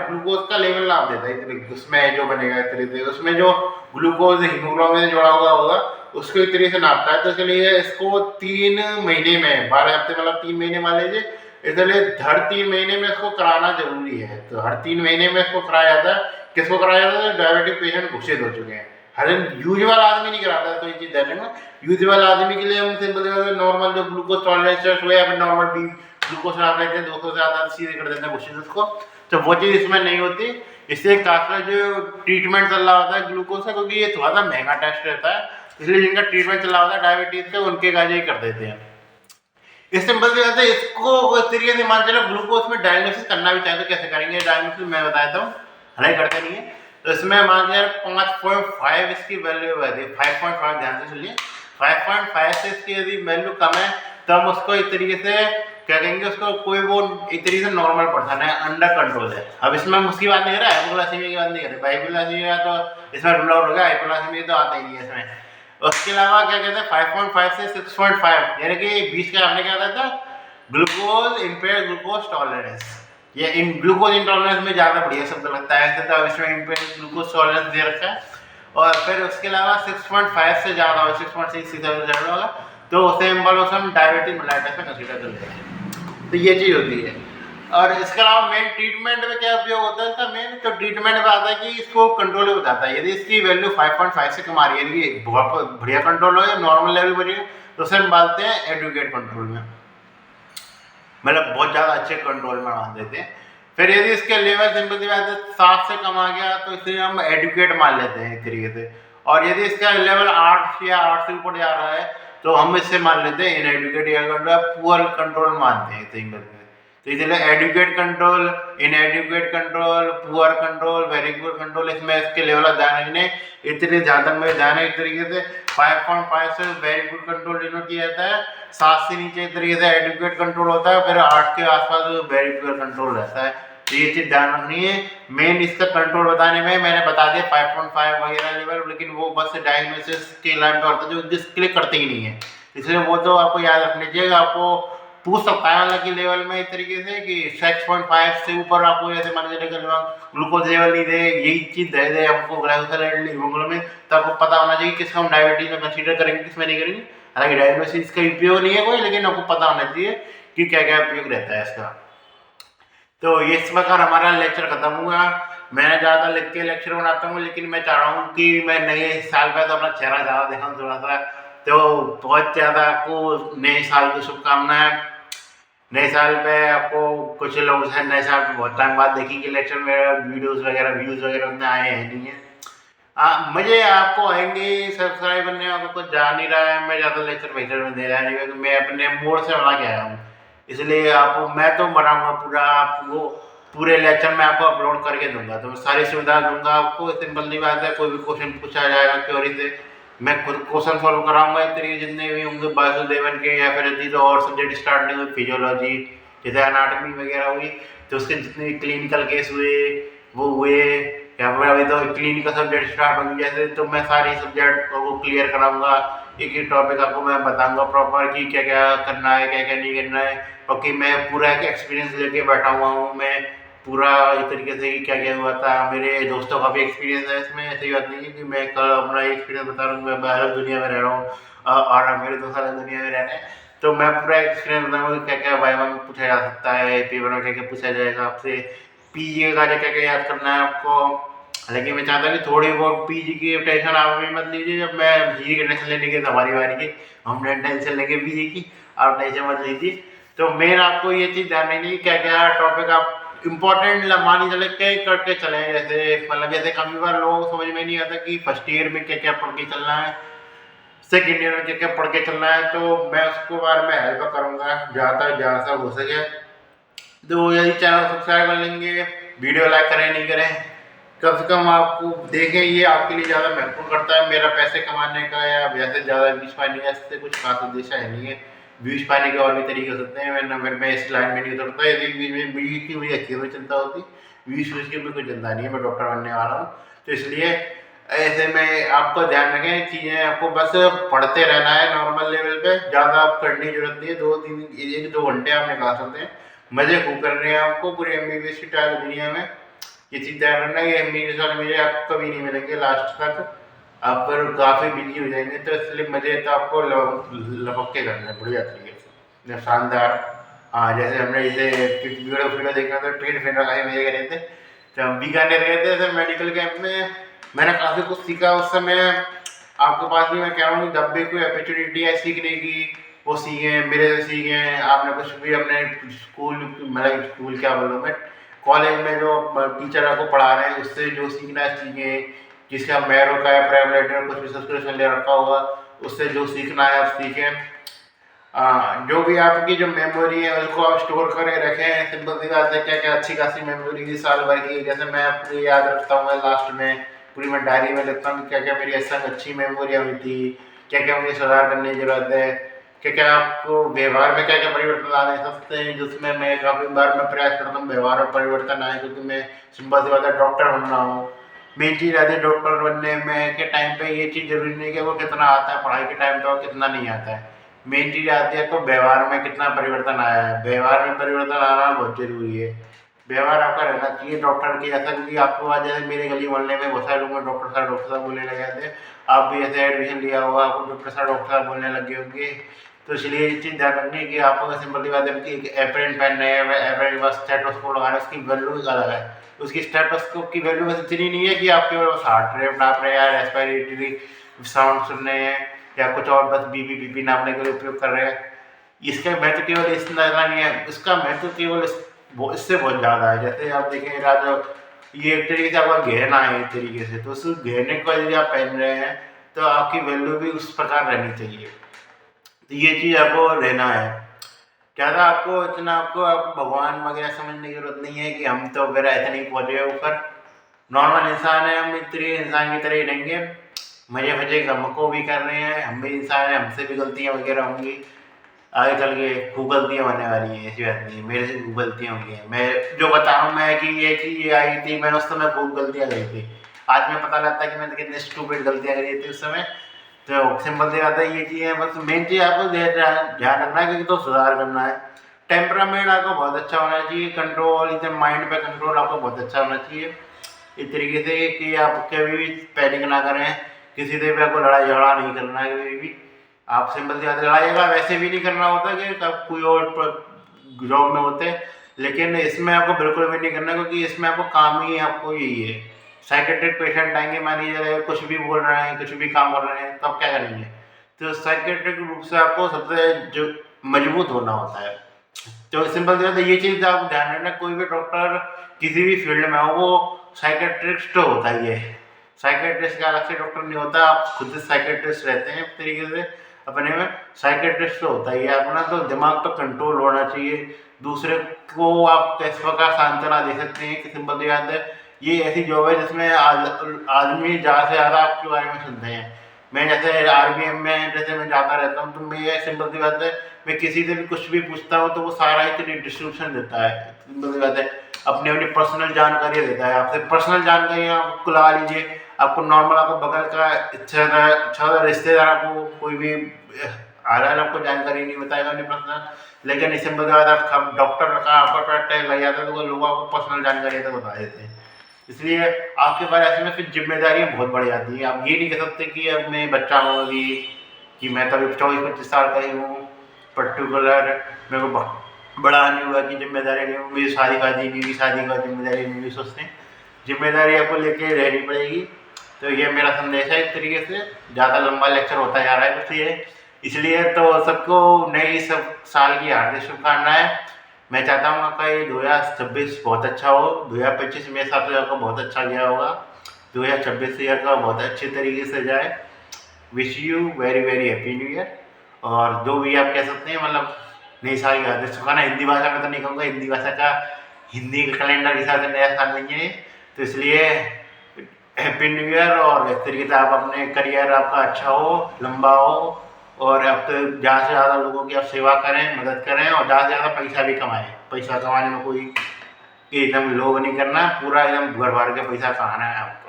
ग्लूकोज का लेवल नाप देता है। उसमें जो बनेगा एक तरीके से, उसमें जो ग्लूकोज हीमोग्लोबिन से जुड़ा हुआ होगा उसको एक तरीके से नापता है। तो इसलिए इसको 3 महीने में, 12 हफ्ते मतलब 3 महीने मान लीजिए, इसलिए हर 3 महीने में इसको कराना जरूरी है। तो हर 3 महीने में इसको कराया जाता है। किसको कराया जाता है? डायबिटिक पेशेंट घोषित हो चुके हैं। हर यूजुअल आदमी नहीं कराता है। तो ये चीज़ ध्यान रखना, यूजुअल आदमी के लिए हम सिंपल नॉर्मल जो ग्लूकोज टॉलरेंस टेस्ट हुआ या फिर नॉर्मल भी ग्लूकोज नाप लेते हैं, 200 से ज़्यादा सीधे कर देते हैं घोषित उसको। तो वो चीज़ इसमें नहीं होती। इससे काफ़ी जो ट्रीटमेंट चल रहा होता है ग्लूकोज का, क्योंकि ये थोड़ा सा महंगा टेस्ट रहता है, इसलिए जिनका ट्रीटमेंट चल रहा होता है डायबिटीज का, उनके काज ही कर देते हैं। इस सिंपल से कहते हैं इसको इस तरीके से मान चलो ग्लूकोज में डायग्नोसिस करना भी चाहे तो कैसे करेंगे डायग्नोसिस, मैं बताता हूँ। हालांकि करते नहीं है। तो इसमें मान लिया 5.5 इसकी वैल्यू है, 5.5 ध्यान से सुनिए। 5.5 से इसकी यदि वैल्यू कम है तो हम उसको एक तरीके से क्या कहेंगे, उसको कोई वो एक तरीके से नॉर्मल पर्सन है, अंडर कंट्रोल है। अब इसमें हम उसकी बात नहीं कर रहे, हाइपोग्लाइसीमिया की बात नहीं कर रहे। हाइपोग्लाइसीमिया तो इसमें रूल आउट हो गया, हाइपोग्लाइसीमिया तो आता ही नहीं है इसमें। उसके अलावा क्या कहते हैं 5.5 से 6.5, यानी कि 20 का हमने क्या कहता था, ग्लूकोज इम्पेयर्ड ग्लूकोज टॉलरेंस। ये इन ग्लूकोज इंटॉलरेंस में ज़्यादा बढ़िया शब्द लगता है ऐसे, तो इसमें इम्पेयर्ड ग्लूकोज टॉलरेंस दे रखा है। और फिर उसके अलावा 6.5 से ज़्यादा हो, 6.6 से ज़्यादा होगा तो सिंपल उसे हम डायबिटिक मेलाइटिस में कंसीडर करते हैं। तो ये चीज़ होती है। और इसके अलावा मेन ट्रीटमेंट में क्या उपयोग होता है इसका? मेन तो ट्रीटमेंट में आता है कि इसको कंट्रोल में बताता है। यदि इसकी वैल्यू 5.5 से कम आ रही है, यदि बहुत बढ़िया कंट्रोल हो या नॉर्मल लेवल बढ़िया, तो उसे हम डालते हैं एडुकेट कंट्रोल में, मतलब बहुत ज़्यादा अच्छे कंट्रोल में मान देते हैं। फिर यदि इसके लेवल सिंपल सी बात है 7 से कम आ गया तो इसे हम एडुकेट मान लेते हैं एक तरीके से। और यदि इसका लेवल 8 या 8 से ऊपर जा रहा है तो हम इससे मान लेते हैं इनएडुकेट या पुअर कंट्रोल मानते हैं सिंपल से। तो इसलिए adequate control, inadequate control, poor control, very good control, इसमें इसके लेवल ध्यान रखने इतने ज़्यादा में ध्यान है। एक तरीके से 5.5 से वेरी गुड कंट्रोल डिनोट किया जाता है, 7 से नीचे एक तरीके से एडुकेट कंट्रोल होता है, फिर 8 के आसपास वेरी पुअर कंट्रोल रहता है। तो ये चीज़ ध्यान रखनी है। मेन इसका कंट्रोल बताने में मैंने बता दिया 5.5 वगैरह लेवल, लेकिन वो बस डायग्नोसिस के लाइन पे होता है जो जिसके लिए करते ही नहीं है, इसलिए वो तो आपको याद रख लीजिए। आपको पूछ सकता है हालांकि लेवल में एक तरीके से कि 6.5 से ऊपर आपको जैसे मान लीजिए ग्लूकोज लेवल नहीं दे, यही चीज़ दे दे हमको ग्लाइकोसाइलेट हीमोग्लोबिन, तो आपको पता होना चाहिए किसको हम डायबिटीज में कंसीडर करेंगे किसमें नहीं करेंगे। हालांकि डायग्नोसिस का उपयोग नहीं है कोई, लेकिन आपको पता होना चाहिए कि क्या क्या उपयोग रहता है इसका। तो ये इस प्रकार हमारा लेक्चर खत्म हुआ। मैंने ज़्यादा लिख के लेक्चर बनाता हूँ, लेकिन मैं चाह रहा हूँ कि मैं नए साल में तो अपना चेहरा ज़्यादा दिखाऊँ थोड़ा सा। तो बहुत ज़्यादा आपको नए साल की शुभकामनाएं। नए साल पे आपको कुछ लोग हैं नए साल पे बहुत टाइम बाद देखेंगे लेक्चर में, वीडियोस वगैरह व्यूज़ वगैरह उतने आए हैं नहीं है। मुझे आपको आएंगे सब्सक्राइब करने, आपको कुछ जा नहीं रहा है, मैं ज़्यादा लेक्चर वेक्चर में दे रहा नहीं, क्योंकि मैं अपने मोड से बना के आया हूँ। इसलिए आपको मैं तो बनाऊँगा पूरा, आपको पूरे लेक्चर में आपको अपलोड करके दूंगा, तो मैं सारी सुविधा दूंगा आपको। सिंपल सी बात है, कोई भी क्वेश्चन पूछा जाएगा क्वेरी से मैं खुद क्वेश्चन सॉल्व कराऊंगा एक तरीके जितने भी होंगे बायोसेवन के, या फिर यदि तो और सब्जेक्ट स्टार्ट नहीं हुए, फिजियोलॉजी जैसे एनाटॉमी वगैरह हुई, तो उसके जितने क्लिनिकल केस हुए वो हुए, या फिर अभी तो क्लिनिकल सब्जेक्ट स्टार्ट होंगे जैसे, तो मैं सारी सब्जेक्ट को क्लियर कराऊंगा। एक एक टॉपिक आपको मैं बताऊंगा प्रॉपर कि क्या क्या करना है क्या क्या नहीं करना है, क्योंकि मैं पूरा एक एक्सपीरियंस लेके बैठा हुआ हूँ। मैं पूरा एक तरीके से क्या क्या हुआ था, मेरे दोस्तों का भी एक्सपीरियंस है इसमें। ऐसी बात नहीं है कि मैं कल अपना एक्सपीरियंस बता रहा हूँ, मैं अलग दुनिया में रह रहा हूँ और मेरे दोस्त अलग दुनिया में रह रहे हैं। तो मैं पूरा एक्सपीरियंस बताऊँगा क्या क्या वाइवा में पूछा जा सकता है, पेपर में क्या क्या पूछा जाएगा आपसे, पीजी का क्या क्या याद करना है आपको। हालांकि मैं चाहता हूँ कि थोड़ी बहुत पीजी की टेंशन आप भी मत लीजिए, जब मैं पीजी की टेंशन लेने की हमारी बारी की, हमने टेंशन लेके पीजी की, आप टेंशन मत लीजिए। तो मेन आपको ये चीज़ ध्यान रखनी है क्या क्या टॉपिक आप इम्पोर्टेंट मानी चले के करके चले। जैसे मतलब जैसे काफ़ी बार लोगों को समझ में नहीं आता कि फर्स्ट ईयर में क्या क्या पढ़ के चलना है, सेकेंड ईयर में क्या क्या पढ़ के चलना है, तो मैं उसको बारे में हेल्प करूँगा जहाँ तक हो सके। तो यदि चैनल सब्सक्राइब कर लेंगे, वीडियो लाइक करें नहीं करें, कम से कम आपको देखें, ये आपके लिए ज़्यादा महत्वपूर्ण करता है। मेरा पैसे कमाने का या वैसे ज़्यादा बीच पाने का इससे कुछ खास उद्देश्य है नहीं है, व्यूज़ पाने के और भी तरीके हो सकते हैं, वरना फिर मैं इस लाइन में नहीं उतरता। यदि व्यूज़ की मुझे अच्छी में चिंता होती, व्यूज़ की भी कोई चिंता नहीं है, मैं डॉक्टर बनने वाला हूँ। तो इसलिए ऐसे में आपको ध्यान रखें, चीज़ें आपको बस पढ़ते रहना है नॉर्मल लेवल पे, ज़्यादा आप करने की जरूरत नहीं है। 1-2 घंटे आप निकाल सकते हैं, मज़े खूब करने हैं आपको पूरे एमबीबीएस की टाइम दुनिया में। ये चीज़ ध्यान रखना है, ये एमबीबीएस वाले मज़े आपको कभी नहीं मिलेंगे लास्ट तक, आप पर काफ़ी बिजी हो जाएंगे। तो इसलिए मज़े तो आपको लपक के करना है बढ़िया तरीके से, शानदार। हाँ, जैसे हमने जैसे वीडियो वीडियो देखा था, ट्रेन फिर रखा मज़े कर रहे थे, तो हम बीकानेर गए थे तो मेडिकल कैंप में मैंने काफ़ी कुछ सीखा उस समय। आपके पास भी मैं कह रहा हूँ जब भी कोई अपॉर्चुनिटी है सीखने की, वो सीखें, मेरे से सीखें। आपने कुछ भी अपने स्कूल, मतलब स्कूल क्या बोलूँ मैं, कॉलेज में जो टीचर आपको पढ़ा रहे हैं उससे जो सीखना है सीखें। जिसका मैरो का है, प्राइम लेटर कुछ भी सब्सक्रिप्शन ले रखा होगा, उससे जो सीखना है आप सीखें। जो भी आपकी जो मेमोरी है उसको आप स्टोर करें रखें। सिंपल सी बात है, क्या क्या अच्छी खासी मेमोरी थी साल भर की, जैसे मैं अपनी याद रखता हूँ, मैं लास्ट में पूरी मैं डायरी में लिखता हूँ क्या क्या मेरी ऐसा अच्छी मेमोरियाँ हुई थी, क्या क्या मुझे सुधार करने की जरूरत है, क्या क्या आपको व्यवहार में क्या क्या परिवर्तन लाने सकते हैं, जिसमें मैं काफ़ी बार मैं प्रयास करता हूँ व्यवहार में परिवर्तन आए, क्योंकि मैं सिंपल सी बात है डॉक्टर बन रहा हूँ। मेन चीज़ आती है डॉक्टर बनने में के टाइम पे, ये चीज़ जरूरी नहीं है कि वो कितना आता है पढ़ाई के टाइम पे और कितना नहीं आता है। मेन चीज़ आती है तो व्यवहार में कितना परिवर्तन आया है, व्यवहार में परिवर्तन आना बहुत जरूरी है। व्यवहार आपका रहना चाहिए डॉक्टर की, ऐसा कि आपको आज जैसे मेरे गली मोहल्ले में बहुत सारे लोग डॉक्टर साहब बोलने लगे थे। आप भी ऐसे एडमिशन लिया होगा, आपको डॉक्टर साहब बोलने लगे होंगे। तो इसलिए ये चीज़ ध्यान रखनी है कि आपको सिंपल सी बात है कि एक एप्रन पहनना है, एप्रन के बाद स्टेथोस्कोप लगाना है, उसकी वैल्यू अलग है। उसकी स्टेथोस्कोप की वैल्यू बस इतनी नहीं है कि आपके बस हार्ट रेट नाप रहे हैं या रेस्पिरेटरी साउंड सुन रहे हैं या कुछ और बस बीपी नापने के लिए उपयोग कर रहे हैं। इसका महत्व केवल इस इतना नहीं है, इसका महत्व केवल इससे बहुत ज़्यादा है। जैसे आप देखेंगे राजा, ये एक तरीके से आपका गहना है एक तरीके से, तो उस गहने को यदि आप पहन रहे हैं तो आपकी वैल्यू भी उस प्रकार रहनी चाहिए। तो ये चीज़ आपको रहना है। ज़्यादा आपको इतना आप भगवान वगैरह समझने की जरूरत नहीं है कि हम तो वगैरह इतने ही पहुँचे ऊपर। नॉर्मल इंसान है, हम इतने इंसान की तरह ही रहेंगे, मजे मजे हमको भी कर रहे हैं, हम भी इंसान हैं, हमसे भी गलतियाँ वगैरह होंगी। आगे चल के खूब गलतियाँ होने वाली हैं, ऐसी बात नहीं है, मेरे से खूब गलतियाँ हुई हैं। मैं जो बता रहा हूँ मैं कि ये चीज़ ये आई थी, मैंने उस समय खूब गलतियाँ करी थी। आज में पता लगता है कि मैंने कितनी स्टूपिड गलतियाँ करी थी उस समय। तो सिंपल सी बात है, ये चीज़ें बस मेन चीज़ आपको ध्यान रखना है, क्योंकि तो सुधार करना है। टेम्परामेंट आपका बहुत अच्छा होना चाहिए, कंट्रोल इधर माइंड पे कंट्रोल आपका बहुत अच्छा होना चाहिए। इस तरीके से कि आप कभी भी पैनिक ना करें, किसी से भी आपको लड़ाई झगड़ा नहीं करना है कभी भी। आप सिंपल सी बात है, लड़ाई झगड़ा वैसे भी नहीं करना होता कि कब कोई और जॉब में होते हैं, लेकिन इसमें आपको बिल्कुल भी नहीं करना, क्योंकि इसमें आपको काम ही आपको यही है। साइकेट्रिक पेशेंट आएंगे, मान लीजिए कुछ भी बोल रहे हैं, कुछ भी काम कर रहे हैं, तो आप क्या करेंगे? तो साइकेट्रिक रूप से आपको सबसे जो मजबूत होना होता है। तो सिंपल सी बात है, ये चीज़ आप ध्यान रखना, कोई भी डॉक्टर किसी भी फील्ड में हो वो साइकेट्रिस्ट होता ही है। साइकेट्रिस्ट का अलग से डॉक्टर नहीं होता, आप खुद से साइकेट्रिस्ट रहते हैं एक तरीके से अपने में। साइकेट्रिस्ट होता ही है अपना, तो दिमाग पर कंट्रोल होना चाहिए। दूसरे को आप किस प्रकार सांत्वना दे सकते हैं कि सिंपल सी बात है, ये ऐसी जॉब है जिसमें आदमी ज़्यादा से ज़्यादा आपके बारे में सुनते हैं। मैं जैसे आरबीएम में जैसे मैं जाता रहता हूँ, तो मैं सिंपल सी बात है, मैं किसी से भी कुछ भी पूछता हूँ तो वो सारा इतनी डिस्क्रिप्शन देता है। सिंपल सी बात है, अपनी अपनी पर्सनल जानकारी देता है। आपसे पर्सनल जानकारी आपको लगा लीजिए, आपको नॉर्मल आपको बगल का अच्छा रिश्तेदार आपको कोई भी हालांकि आपको जानकारी नहीं बताएगा अपनी पर्सनल, लेकिन इसे बता डॉक्टर का आपका टैग लग जाता है तो वो लोग आपको पर्सनल जानकारी तो बता देते हैं। इसलिए आपके पास ऐसे में फिर जिम्मेदारियाँ बहुत बढ़ जाती हैं। आप ये नहीं कह सकते कि अब मैं बच्चा हूँ अभी, कि मैं तो अभी 24-25 साल का ही हूँ पर्टिकुलर, मेरे को बड़ा नहीं हुआ कि जिम्मेदारी नहीं, मेरी शादी बीवी शादी का जिम्मेदारी नहीं भी सोचते हैं। जिम्मेदारी आपको लेके रहनी पड़ेगी। तो ये मेरा संदेश है एक तरीके से, ज़्यादा लंबा लेक्चर होता जा रहा है कुछ ये, इसलिए तो सबको नई सब साल की हार्दिक शुभकामनाएं। मैं चाहता हूँ आपका ये 2026 बहुत अच्छा हो। 2025 मेरे हिसाब से आपका बहुत अच्छा गया होगा, 2026 ईयर का बहुत अच्छे तरीके से जाए। Wish you very very happy new year. और जो भी आप कह सकते हैं, मतलब नई साल की हार्दिक शुभकामनाएं। हिंदी भाषा में तो नहीं कहूँगा, हिंदी भाषा का हिंदी के कैलेंडर के हिसाब से नया साल नहीं है, तो इसलिए हैप्पी न्यू ईयर। और इस तरीके से आप अपने करियर आपका अच्छा हो, लंबा हो, और अब तो ज़्यादा से ज़्यादा लोगों की अब सेवा करें, मदद करें और ज़्यादा से ज़्यादा पैसा भी कमाएं। पैसा कमाने में कोई एकदम लोभ नहीं करना, पूरा एकदम भर भर के पैसा कमाना है आपको।